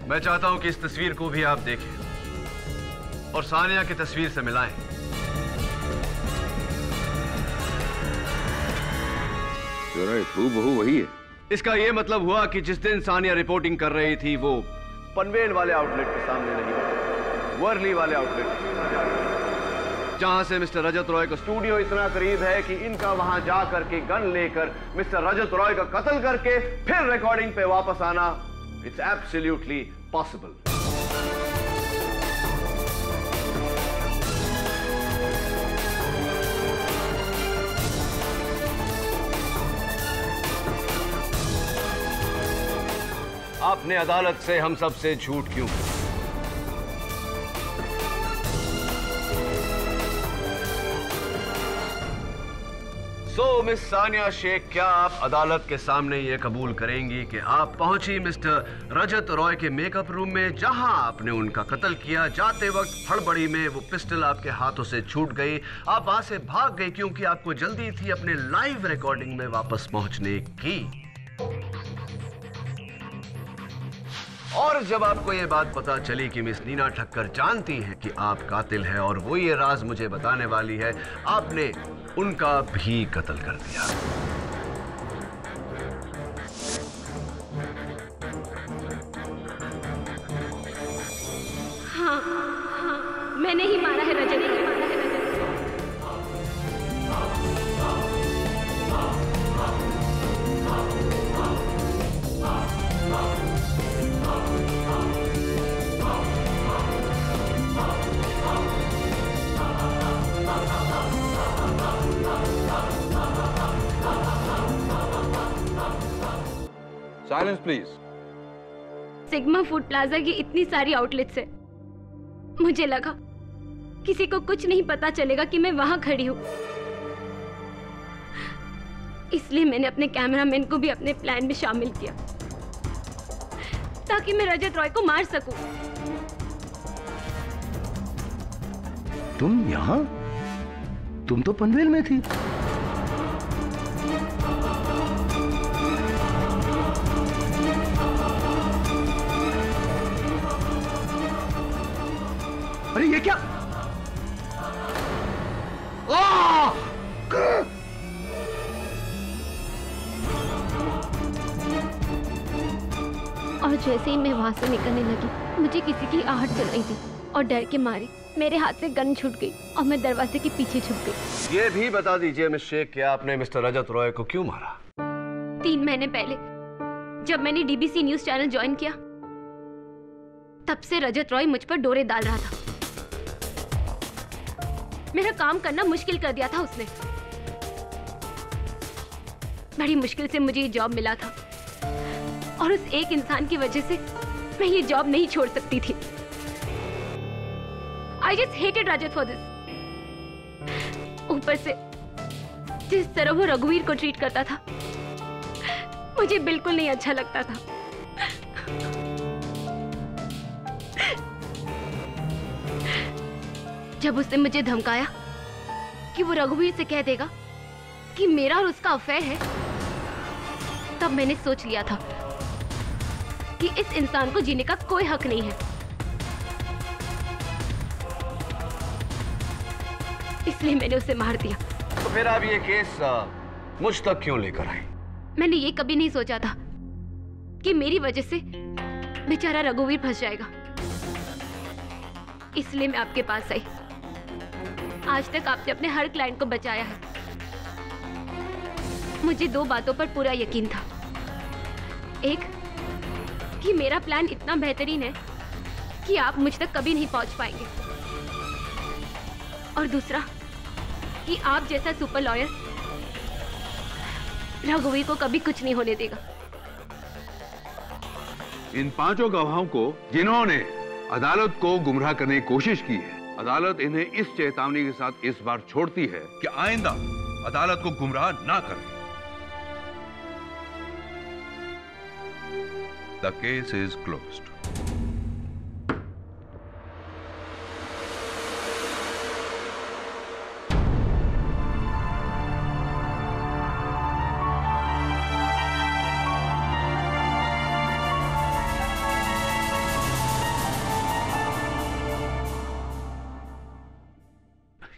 मैं चाहता हूं कि इस तस्वीर को भी आप देखें। और सानिया की तस्वीर से मिलाएं। हूबहू वही है। इसका यह मतलब हुआ कि जिस दिन सानिया रिपोर्टिंग कर रही थी वो पनवेल वाले आउटलेट के सामने नहीं, वर्ली वाले आउटलेट जहां से मिस्टर रजत रॉय का स्टूडियो इतना करीब है कि इनका वहां जा करके गन लेकर मिस्टर रजत रॉय का कत्ल करके फिर रिकॉर्डिंग पे वापस आना, इट्स एब्सोल्युटली पॉसिबल। आपने अदालत से हम सब से झूठ क्यों? मिस सानिया शेख, क्या आप अदालत के सामने ये कबूल करेंगी कि आप पहुंची मिस्टर रजत रॉय के मेकअप रूम में जहां आपने उनका कत्ल किया? जाते वक्त हड़बड़ी में वो पिस्टल आपके हाथों से छूट गई, आप वहां से भाग गई क्योंकि आपको जल्दी थी अपने लाइव रिकॉर्डिंग में वापस पहुंचने की। और जब आपको ये बात पता चली कि मिस नीना ठक्कर जानती हैं कि आप कातिल हैं और वो ये राज मुझे बताने वाली है, आपने उनका भी कत्ल कर दिया। हाँ, मैंने ही मारा है Rajat. Silence please. Sigma food plaza की इतनी सारी आउटलेट्स है, मुझे लगा किसी को कुछ नहीं पता चलेगा कि मैं वहां खड़ी हूं, इसलिए मैंने अपने कैमरामैन को भी अपने प्लान में शामिल किया ताकि मैं रजत रॉय को मार सकूं। तुम यहां? तुम तो पनवेल में थी। अरे ये क्या? और जैसे ही मैं वहां से निकलने लगी, मुझे किसी की आहट सुनाई दी और डर के मारे मेरे हाथ से गन छूट गई और मैं दरवाजे के पीछे छुप गई। ये भी बता दीजिए मिस शेख कि आपने मिस्टर रजत रॉय को क्यों मारा? 3 महीने पहले जब मैंने डीबीसी न्यूज चैनल ज्वाइन किया, तब से रजत रॉय मुझ पर डोरे डाल रहा था। मेरा काम करना मुश्किल कर दिया था उसने। बड़ी मुश्किल से मुझे ये जॉब मिला था और उस एक इंसान की वजह से मैं ये जॉब नहीं छोड़ सकती थी। I just hated Rajat for this. ऊपर से जिस तरह वो रघुवीर को ट्रीट करता था, मुझे बिल्कुल नहीं अच्छा लगता था। जब उसने मुझे धमकाया कि वो रघुवीर से कह देगा कि मेरा और उसका अफेयर है, तब मैंने सोच लिया था कि इस इंसान को जीने का कोई हक नहीं है। इसलिए मैंने उसे मार दिया। तो फिर आप ये केस मुझ तक क्यों लेकर आए? मैंने ये कभी नहीं सोचा था कि मेरी वजह से बेचारा रघुवीर फंस जाएगा, इसलिए मैं आपके पास आई। आज तक आपने अपने हर क्लाइंट को बचाया है। मुझे 2 बातों पर पूरा यकीन था। एक, कि मेरा प्लान इतना बेहतरीन है कि आप मुझ तक कभी नहीं पहुंच पाएंगे, और दूसरा कि आप जैसा सुपर लॉयर रघुवीर को कभी कुछ नहीं होने देगा। इन 5 गवाहों को जिन्होंने अदालत को गुमराह करने की कोशिश की है, अदालत इन्हें इस चेतावनी के साथ इस बार छोड़ती है कि आइंदा अदालत को गुमराह ना करें। The case is closed.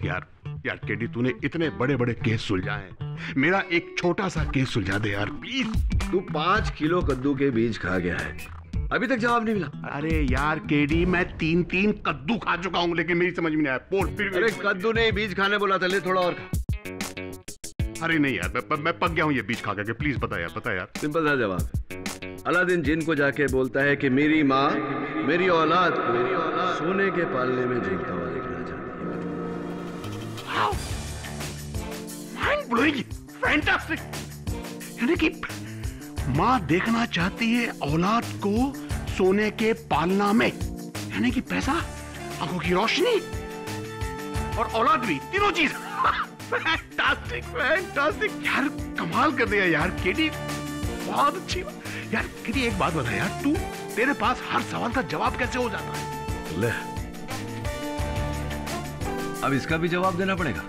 यार केडी, तूने इतने बड़े बड़े केस सुलझाए हैं, मेरा एक छोटा सा केस सुलझा दे यार प्लीज। तू 5 किलो कद्दू के बीज खा गया है, अभी तक जवाब नहीं मिला। अरे यार केडी, मैं 3 कद्दू खा चुका हूँ, लेकिन मेरी समझ में नहीं आया। फिर अरे कद्दू नहीं, बीज खाने बोला था, ले थोड़ा और खा। अरे नहीं यार, मैं पक गया हूँ ये बीज खा के, प्लीज बता यार। सिंपल सा जवाब है। अलादीन जिन को जाके बोलता है कि मेरी माँ मेरी औलाद को सोने के पालने में झूलता हुआ देखना चाहती है। Mind blowing, fantastic. यानी कि माँ देखना चाहती है औलाद को सोने के पालना में, यानी कि पैसा, आंखों की रोशनी और औलाद भी, तीनों चीज। फैंटास्टिक फैंटास्टिक यार, कमाल कर दिया यार केडी, बहुत अच्छी बात। यार केडी एक बात बता यार, तेरे पास हर सवाल का जवाब कैसे हो जाता है? ले, अब इसका भी जवाब देना पड़ेगा।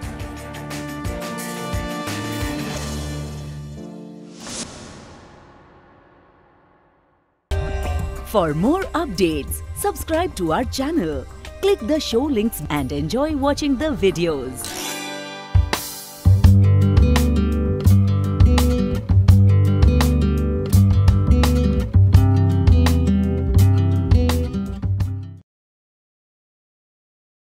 For more updates, subscribe to our channel, click the show links and enjoy watching the videos.